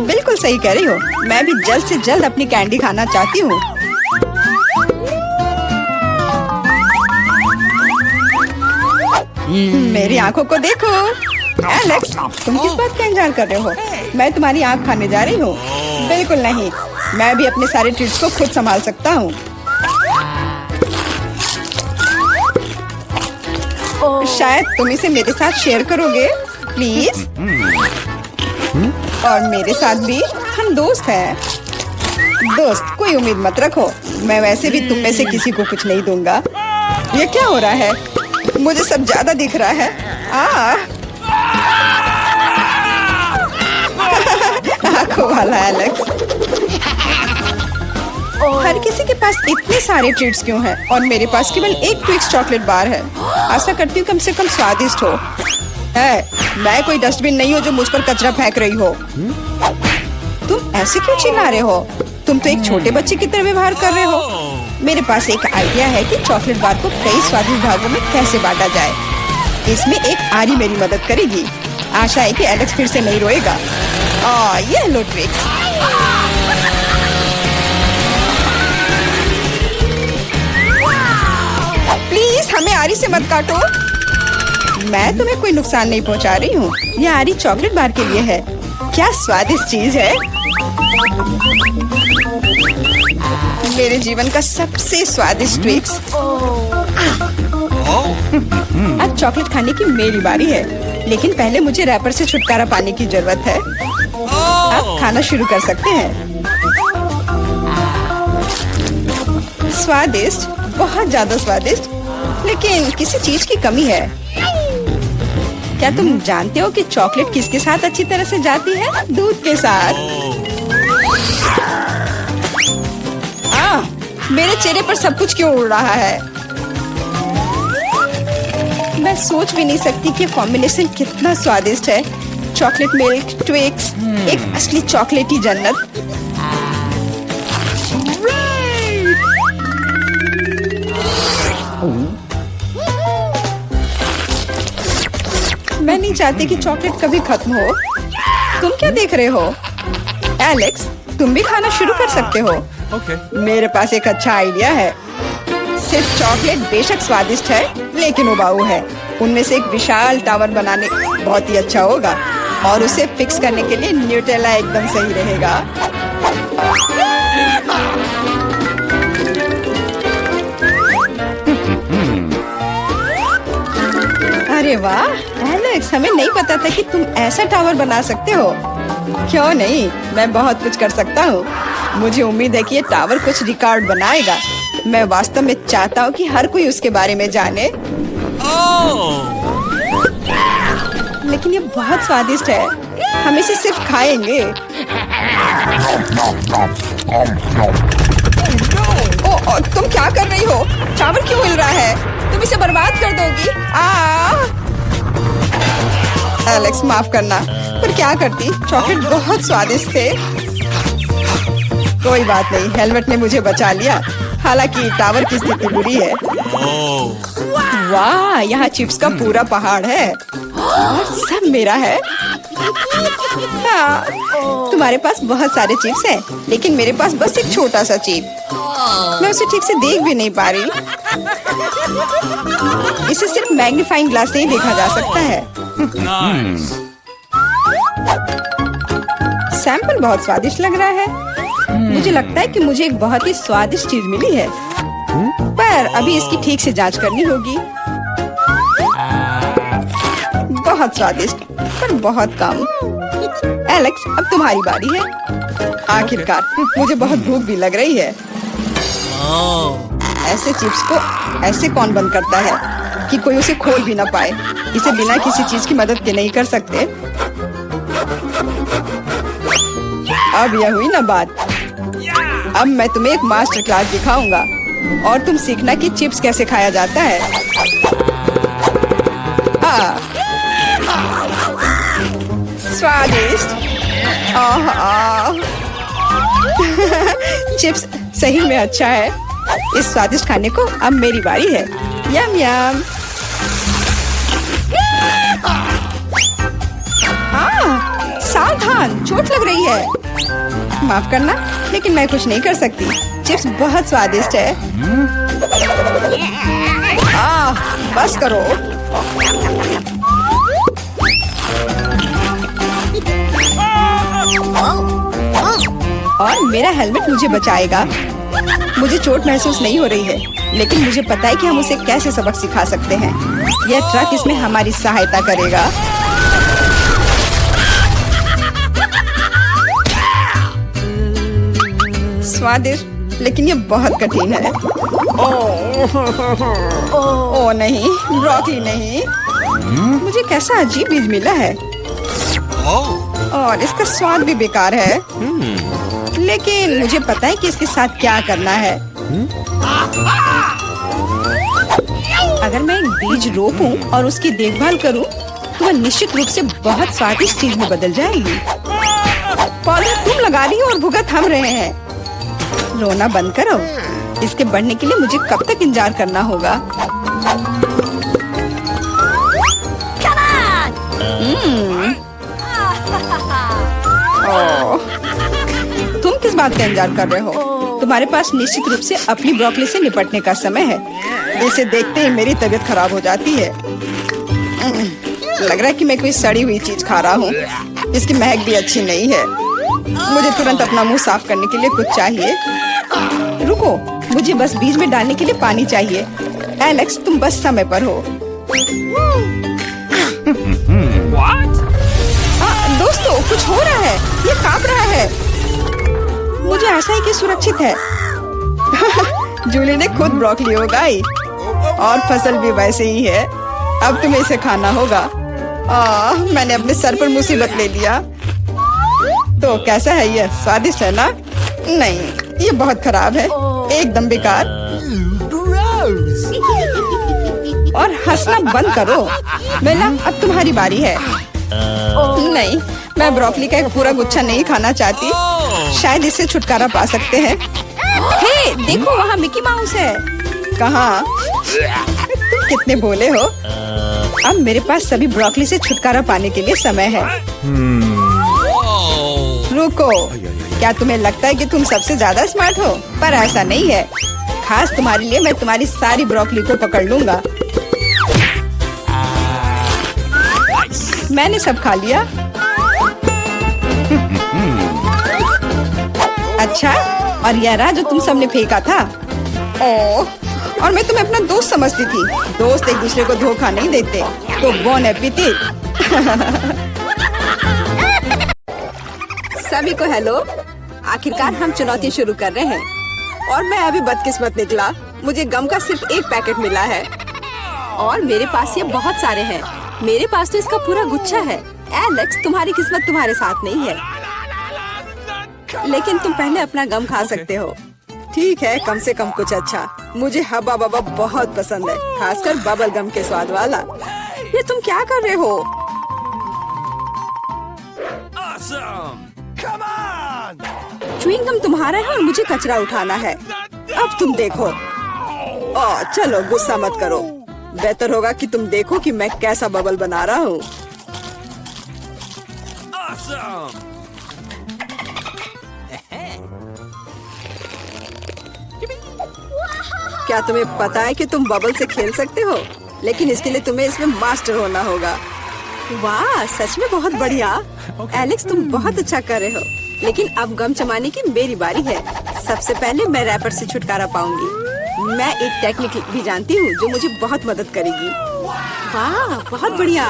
बिल्कुल सही कह रही हो। मैं भी जल्द से जल्द अपनी कैंडी खाना चाहती हूँ। मेरी आंखों को देखो। एलेक्स, तुम किस बात का इंतजार कर रहे हो? मैं तुम्हारी आंख खाने जा रही हूँ। बिल्कुल नहीं, मैं भी अपने सारे ट्रीट्स को खुद संभाल सकता हूँ। शायद तुम इसे मेरे साथ शेयर करोगे, प्लीज। और मेरे साथ भी, हम दोस्त हैं। दोस्त, कोई उम्मीद मत रखो। मैं वैसे भी तुम में से किसी को कुछ नहीं दूंगा। ये क्या हो रहा है? मुझे सब ज्यादा दिख रहा है। आंखों वाला एलेक्स। हर किसी के पास इतने सारे ट्रीट्स क्यों हैं और मेरे पास केवल एक ट्विक्स चॉकलेट बार है। आशा करती हूँ कम से कम स्वादिष्ट हो। मैं कोई डस्टबिन नहीं हूँ जो मुझ पर कचरा फेंक रही हो। तुम ऐसे क्यों चिल्ला रहे हो? तुम तो एक छोटे बच्चे की तरह व्यवहार कर रहे हो। मेरे पास एक आइडिया है कि चॉकलेट बार को कई स्वादिष्ट भागों में कैसे बांटा जाए। इसमें एक आरी मेरी मदद करेगी। आशा है कि एलेक्स फिर से नहीं रोएगा। ये लो ट्विक्स। प्लीज हमें आरी से मत काटो। मैं तुम्हें कोई नुकसान नहीं पहुंचा रही हूँ। ये आरी चॉकलेट बार के लिए है। क्या स्वादिष्ट चीज है। मेरे जीवन का सबसे स्वादिष्ट ट्विक्स। अब चॉकलेट खाने की मेरी बारी है, लेकिन पहले मुझे रैपर से छुटकारा पाने की जरूरत है। अब खाना शुरू कर सकते हैं। स्वादिष्ट, बहुत ज्यादा स्वादिष्ट, लेकिन किसी चीज की कमी है। क्या तुम जानते हो कि चॉकलेट किसके साथ अच्छी तरह से जाती है? दूध के साथ। मेरे चेहरे पर सब कुछ क्यों उड़ रहा है? मैं सोच भी नहीं सकती कि कॉम्बिनेशन कितना स्वादिष्ट है। चॉकलेट मिल्क, ट्विक्स, एक असली चॉकलेटी जन्नत। मैं नहीं चाहती कि चॉकलेट कभी खत्म हो। तुम क्या देख रहे हो? एलेक्स, तुम भी खाना शुरू कर सकते हो। Okay. मेरे पास एक अच्छा आइडिया है। सिर्फ चॉकलेट बेशक स्वादिष्ट है, लेकिन उबाऊ है। उनमें से एक विशाल टावर बनाने बहुत ही अच्छा होगा, और उसे फिक्स करने के लिए न्यूटेला एकदम सही रहेगा। अरे वाह एलेक्स, हमें नहीं पता था कि तुम ऐसा टावर बना सकते हो। क्यों नहीं, मैं बहुत कुछ कर सकता हूँ। मुझे उम्मीद है कि ये टावर कुछ रिकॉर्ड बनाएगा। मैं वास्तव में चाहता हूँ कि हर कोई उसके बारे में जाने। लेकिन ये बहुत स्वादिष्ट है, हम इसे सिर्फ खाएंगे। ओ, तुम क्या कर रही हो? चावल क्यों हिल रहा है? तुम इसे बर्बाद कर दोगी। एलेक्स, माफ करना, पर क्या करती, चॉकलेट बहुत स्वादिष्ट थे। कोई बात नहीं, हेलमेट ने मुझे बचा लिया। हालांकि टावर की स्थिति बुरी है। वाह, यहाँ चिप्स का पूरा पहाड़ है और सब मेरा है। हाँ, तुम्हारे पास बहुत सारे चिप्स हैं, लेकिन मेरे पास बस एक छोटा सा चिप। मैं उसे ठीक से देख भी नहीं पा रही। इसे सिर्फ मैग्नीफाइंग ग्लास से ही देखा जा सकता है। सैंपल बहुत स्वादिष्ट लग रहा है। मुझे लगता है कि मुझे एक बहुत ही स्वादिष्ट चीज मिली है, पर अभी इसकी ठीक से जांच करनी होगी। बहुत स्वादिष्ट, पर बहुत कम। एलेक्स, अब तुम्हारी बारी है। आखिरकार, मुझे बहुत भूख भी लग रही है। ऐसे चिप्स को ऐसे कौन बंद करता है कि कोई उसे खोल भी ना पाए? इसे बिना किसी चीज की मदद के नहीं कर सकते। अब यह हुई ना बात। अब मैं तुम्हें एक मास्टर क्लास दिखाऊंगा और तुम सीखना कि चिप्स कैसे खाया जाता है। स्वादिष्ट। चिप्स सही में अच्छा है। इस स्वादिष्ट खाने को अब मेरी बारी है। यम यम। सावधान, चोट लग रही है। माफ करना, लेकिन मैं कुछ नहीं कर सकती। चिप्स बहुत स्वादिष्ट है। बस करो। और मेरा हेलमेट मुझे बचाएगा। मुझे चोट महसूस नहीं हो रही है, लेकिन मुझे पता है कि हम उसे कैसे सबक सिखा सकते हैं। यह ट्रक इसमें हमारी सहायता करेगा। स्वादिष्ट, लेकिन ये बहुत कठिन है। ओ नहीं, ब्रोकली नहीं। मुझे कैसा अजीब बीज मिला है और इसका स्वाद भी बेकार है। लेकिन मुझे पता है कि इसके साथ क्या करना है। अगर मैं एक बीज रोपूं और उसकी देखभाल करूं, तो वह निश्चित रूप से बहुत स्वादिष्ट चीज में बदल जाएगी। पौधे तुम लगा रही हो और भुगत हम रहे हैं। रोना बंद करो। इसके बढ़ने के लिए मुझे कब तक इंतजार करना होगा? तुम किस बात का इंतजार कर रहे हो? तुम्हारे पास निश्चित रूप से अपनी ब्रोकली से निपटने का समय है। इसे देखते ही मेरी तबीयत खराब हो जाती है। लग रहा है कि मैं कोई सड़ी हुई चीज खा रहा हूँ। इसकी महक भी अच्छी नहीं है। मुझे तुरंत अपना मुंह साफ करने के लिए कुछ चाहिए। रुको, मुझे बस बीज में डालने के लिए पानी चाहिए। एलेक्स, तुम बस समय पर हो। दोस्तों, कुछ हो रहा है। ये कांप रहा है। मुझे आशा है कि सुरक्षित है। जूली ने खुद ब्रोकली उगाई और फसल भी वैसे ही है। अब तुम्हें इसे खाना होगा। मैंने अपने सर पर मुसीबत ले लिया। तो कैसा है ये? स्वादिष्ट है ना? नहीं, ये बहुत खराब है, एकदम बेकार। और हंसना बंद करो। बेला, अब तुम्हारी बारी है। नहीं, मैं ब्रोकली का एक पूरा गुच्छा नहीं खाना चाहती। शायद इससे छुटकारा पा सकते हैं। हे, देखो, वहाँ मिकी माउस है। कहाँ? तुम कितने भोले हो। अब मेरे पास सभी ब्रोकली से छुटकारा पाने के लिए समय है। रुको, क्या तुम्हें लगता है कि तुम सबसे ज्यादा स्मार्ट हो? पर ऐसा नहीं है। खास तुम्हारे लिए मैं तुम्हारी सारी ब्रोकली को पकड़ लूंगा। मैंने सब खा लिया। अच्छा, और यह रहा जो तुम सबने फेंका था। ओह, और मैं तुम्हें अपना दोस्त समझती थी। दोस्त एक दूसरे को धोखा नहीं देते। तो बोन एपेटिट। सभी को हेलो। आखिरकार हम चुनौती शुरू कर रहे हैं। और मैं अभी बदकिस्मत निकला, मुझे गम का सिर्फ एक पैकेट मिला है। और मेरे पास ये बहुत सारे हैं। मेरे पास तो इसका पूरा गुच्छा है। एलेक्स, तुम्हारी किस्मत तुम्हारे साथ नहीं है। लेकिन तुम पहले अपना गम खा सकते हो। ठीक है, कम से कम कुछ अच्छा। मुझे हब्बा बब्बा बहुत पसंद है, खासकर बबल गम के स्वाद वाला। ये तुम क्या कर रहे हो? च्युइंग गम तुम्हारा है और मुझे कचरा उठाना है। अब तुम देखो। चलो गुस्सा मत करो। बेहतर होगा कि तुम देखो कि मैं कैसा बबल बना रहा हूँ। क्या तुम्हें पता है कि तुम बबल से खेल सकते हो? लेकिन इसके लिए तुम्हें इसमें मास्टर होना होगा। वाह, सच में बहुत बढ़िया। एलेक्स, तुम बहुत अच्छा कर रहे हो। लेकिन अब गम चबाने की मेरी बारी है। सबसे पहले मैं रैपर से छुटकारा पाऊंगी। मैं एक टेक्निक भी जानती हूँ जो मुझे बहुत मदद करेगी। वाह, बहुत बढ़िया।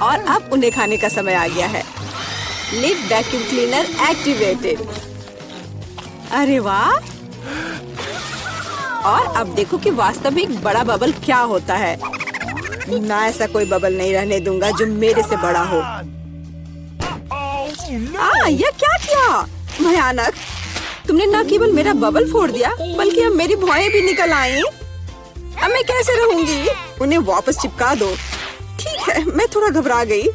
और अब उन्हें खाने का समय आ गया है। Lid vacuum cleaner activated. अरे वाह। और अब देखो कि वास्तव में एक बड़ा बबल क्या होता है। ना, ऐसा कोई बबल नहीं रहने दूंगा जो मेरे से बड़ा हो। यह क्या किया? भयानक। तुमने न केवल मेरा बबल फोड़ दिया, बल्कि अब मेरी भौएं भी निकल आई। अब मैं कैसे रहूंगी? उन्हें वापस चिपका दो। ठीक है, मैं थोड़ा घबरा गई।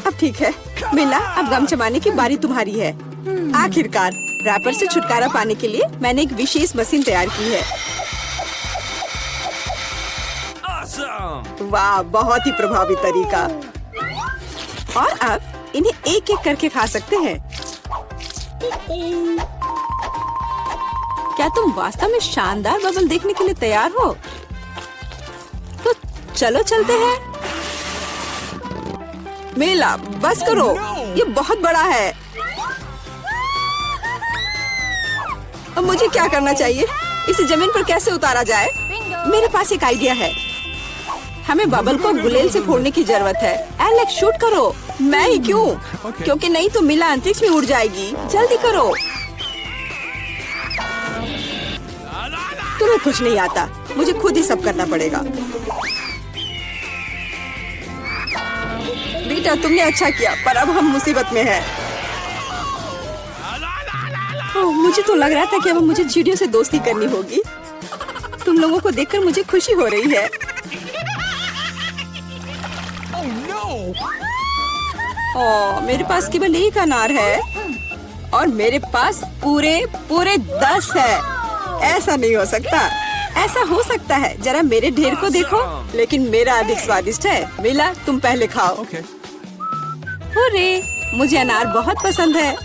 अब ठीक है मिला, अब गम चबाने की बारी तुम्हारी है। आखिरकार रैपर से छुटकारा पाने के लिए मैंने एक विशेष मशीन तैयार की है। वाह, बहुत ही प्रभावी तरीका। और अब इन्हें एक एक करके खा सकते हैं। क्या तुम वास्तव में शानदार बबल देखने के लिए तैयार हो? तो चलो चलते हैं। मेला, बस करो, ये बहुत बड़ा है। अब मुझे क्या करना चाहिए? इसे जमीन पर कैसे उतारा जाए? मेरे पास एक आइडिया है। हमें बबल को गुलेल से फोड़ने की जरूरत है। एलेक्स, शूट करो। मैं ही क्यों? क्योंकि नहीं तो मिला अंतरिक्ष में उड़ जाएगी। जल्दी करो। तुम्हें कुछ नहीं आता, मुझे खुद ही सब करना पड़ेगा। बेटा, तुमने अच्छा किया, पर अब हम मुसीबत में हैं। मुझे तो लग रहा था कि अब मुझे चिड़ियों से दोस्ती करनी होगी। तुम लोगों को देखकर मुझे खुशी हो रही है। मेरे पास केवल एक अनार है और मेरे पास पूरे 10 है। ऐसा नहीं हो सकता। ऐसा हो सकता है, जरा मेरे ढेर को देखो। लेकिन मेरा अधिक स्वादिष्ट है। मिला, तुम पहले खाओ। अरे, मुझे अनार बहुत पसंद है।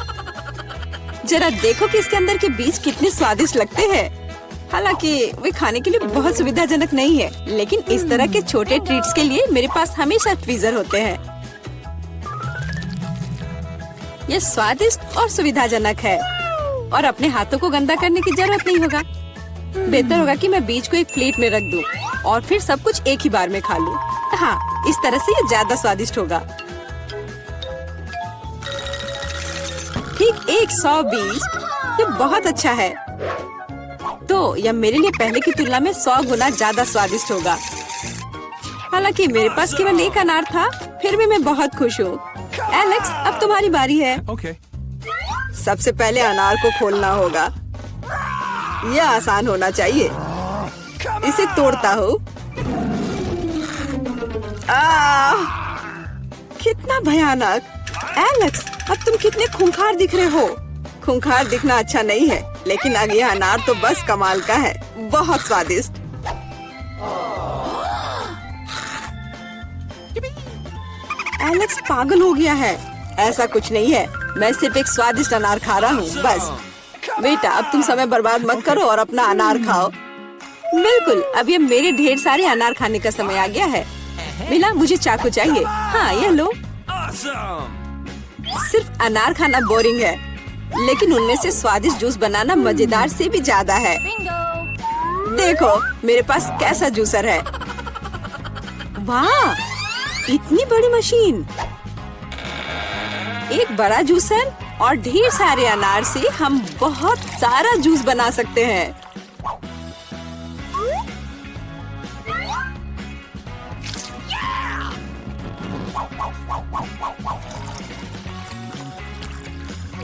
जरा देखो कि इसके अंदर के बीज कितने स्वादिष्ट लगते हैं। हालांकि वे खाने के लिए बहुत सुविधाजनक नहीं है, लेकिन इस तरह के छोटे ट्रीट्स के लिए मेरे पास हमेशा ट्वीजर होते हैं। ये स्वादिष्ट और सुविधाजनक है और अपने हाथों को गंदा करने की जरूरत नहीं होगा। बेहतर होगा कि मैं बीज को एक प्लेट में रख दूं और फिर सब कुछ एक ही बार में खा लूं। हाँ, इस तरह से ये ज्यादा स्वादिष्ट होगा। ठीक 100 बीज, ये बहुत अच्छा है। तो यह मेरे लिए पहले की तुलना में 100 गुना ज्यादा स्वादिष्ट होगा। हालांकि मेरे पास केवल एक अनार था, फिर भी मैं बहुत खुश हूँ। एलेक्स, अब तुम्हारी बारी है। सबसे पहले अनार को खोलना होगा। यह आसान होना चाहिए। इसे तोड़ता हूँ। कितना भयानक। एलेक्स, अब तुम कितने खूंखार दिख रहे हो। खूंखार दिखना अच्छा नहीं है, लेकिन अब यह अनार तो बस कमाल का है। बहुत स्वादिष्ट। एलेक्स पागल हो गया है। ऐसा कुछ नहीं है, मैं सिर्फ एक स्वादिष्ट अनार खा रहा हूँ, बस। बेटा, अब तुम समय बर्बाद मत करो और अपना अनार खाओ। बिल्कुल, अब ये मेरे ढेर सारे अनार खाने का समय आ गया है। मिला, मुझे चाकू चाहिए। हाँ, यह लो। सिर्फ अनार खाना बोरिंग है, लेकिन उनमें से स्वादिष्ट जूस बनाना मजेदार से भी ज्यादा है। देखो मेरे पास कैसा जूसर है। वाह, इतनी बड़ी मशीन। एक बड़ा जूसर और ढेर सारे अनार से हम बहुत सारा जूस बना सकते हैं।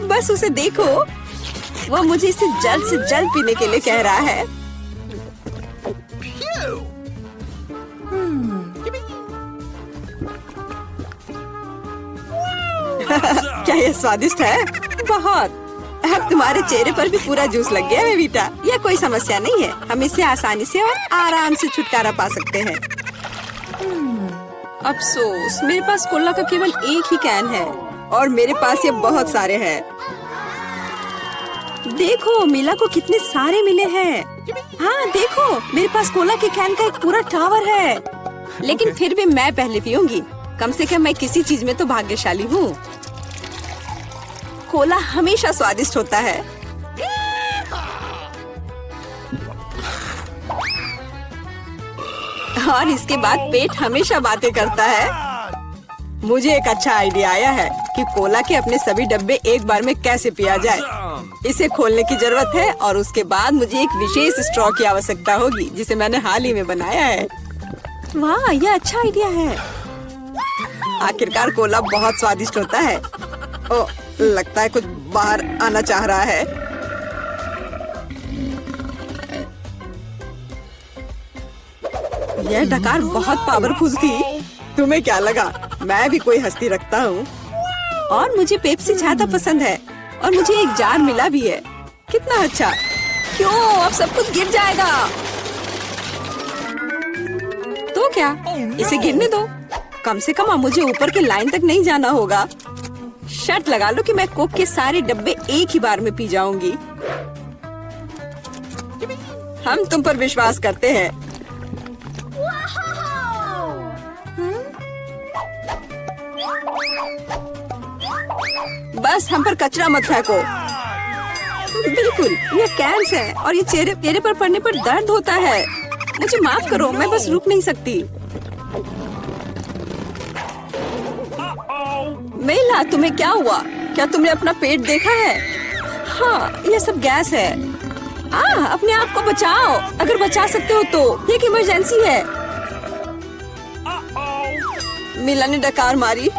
बस उसे देखो, वो मुझे इसे जल्द से जल्द पीने के लिए कह रहा है। क्या ये स्वादिष्ट है? बहुत। अब तुम्हारे चेहरे पर भी पूरा जूस लग गया है बेटा। यह कोई समस्या नहीं है, हम इससे आसानी से और आराम से छुटकारा पा सकते हैं। अफसोस, मेरे पास कोला का केवल एक ही कैन है और मेरे पास ये बहुत सारे हैं। देखो मीला को कितने सारे मिले हैं। हाँ देखो, मेरे पास कोला के कैन का एक पूरा टावर है। लेकिन फिर भी मैं पहले पीऊंगी। कम से कम मैं किसी चीज में तो भाग्यशाली हूँ। कोला हमेशा स्वादिष्ट होता है। और इसके बाद पेट हमेशा बातें करता है। मुझे एक अच्छा आइडिया आया है कि कोला के अपने सभी डब्बे एक बार में कैसे पिया जाए। इसे खोलने की जरूरत है और उसके बाद मुझे एक विशेष स्ट्रॉ की आवश्यकता होगी जिसे मैंने हाल ही में बनाया है। वाह, यह अच्छा आइडिया है। आखिरकार कोला बहुत स्वादिष्ट होता है। ओह, लगता है कुछ बाहर आना चाह रहा है। यह डकार बहुत पावरफुल थी। तुम्हें क्या लगा मैं भी कोई हस्ती रखता हूँ? और मुझे पेप्सी ज्यादा पसंद है और मुझे एक जार मिला भी है। कितना अच्छा। क्यों, अब सब कुछ गिर जाएगा। तो क्या, इसे गिरने दो। कम से कम मुझे ऊपर के लाइन तक नहीं जाना होगा। शर्त लगा लो कि मैं कोक के सारे डब्बे एक ही बार में पी जाऊंगी। हम तुम पर विश्वास करते हैं। बस हम पर कचरा मत फेंको। बिल्कुल, ये कैंस है और ये चेहरे पर पड़ने पर दर्द होता है। मुझे माफ करो, मैं बस रुक नहीं सकती। मेला, तुम्हें क्या हुआ? क्या तुमने अपना पेट देखा है? हाँ, ये सब गैस है। अपने आप को बचाओ, अगर बचा सकते हो तो। ये इमरजेंसी है। मिला ने डकार मारी।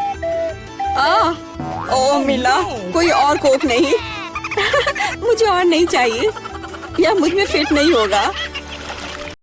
ओह मिला, कोई और कोक नहीं। मुझे और नहीं चाहिए, यह मुझ में फिट नहीं होगा।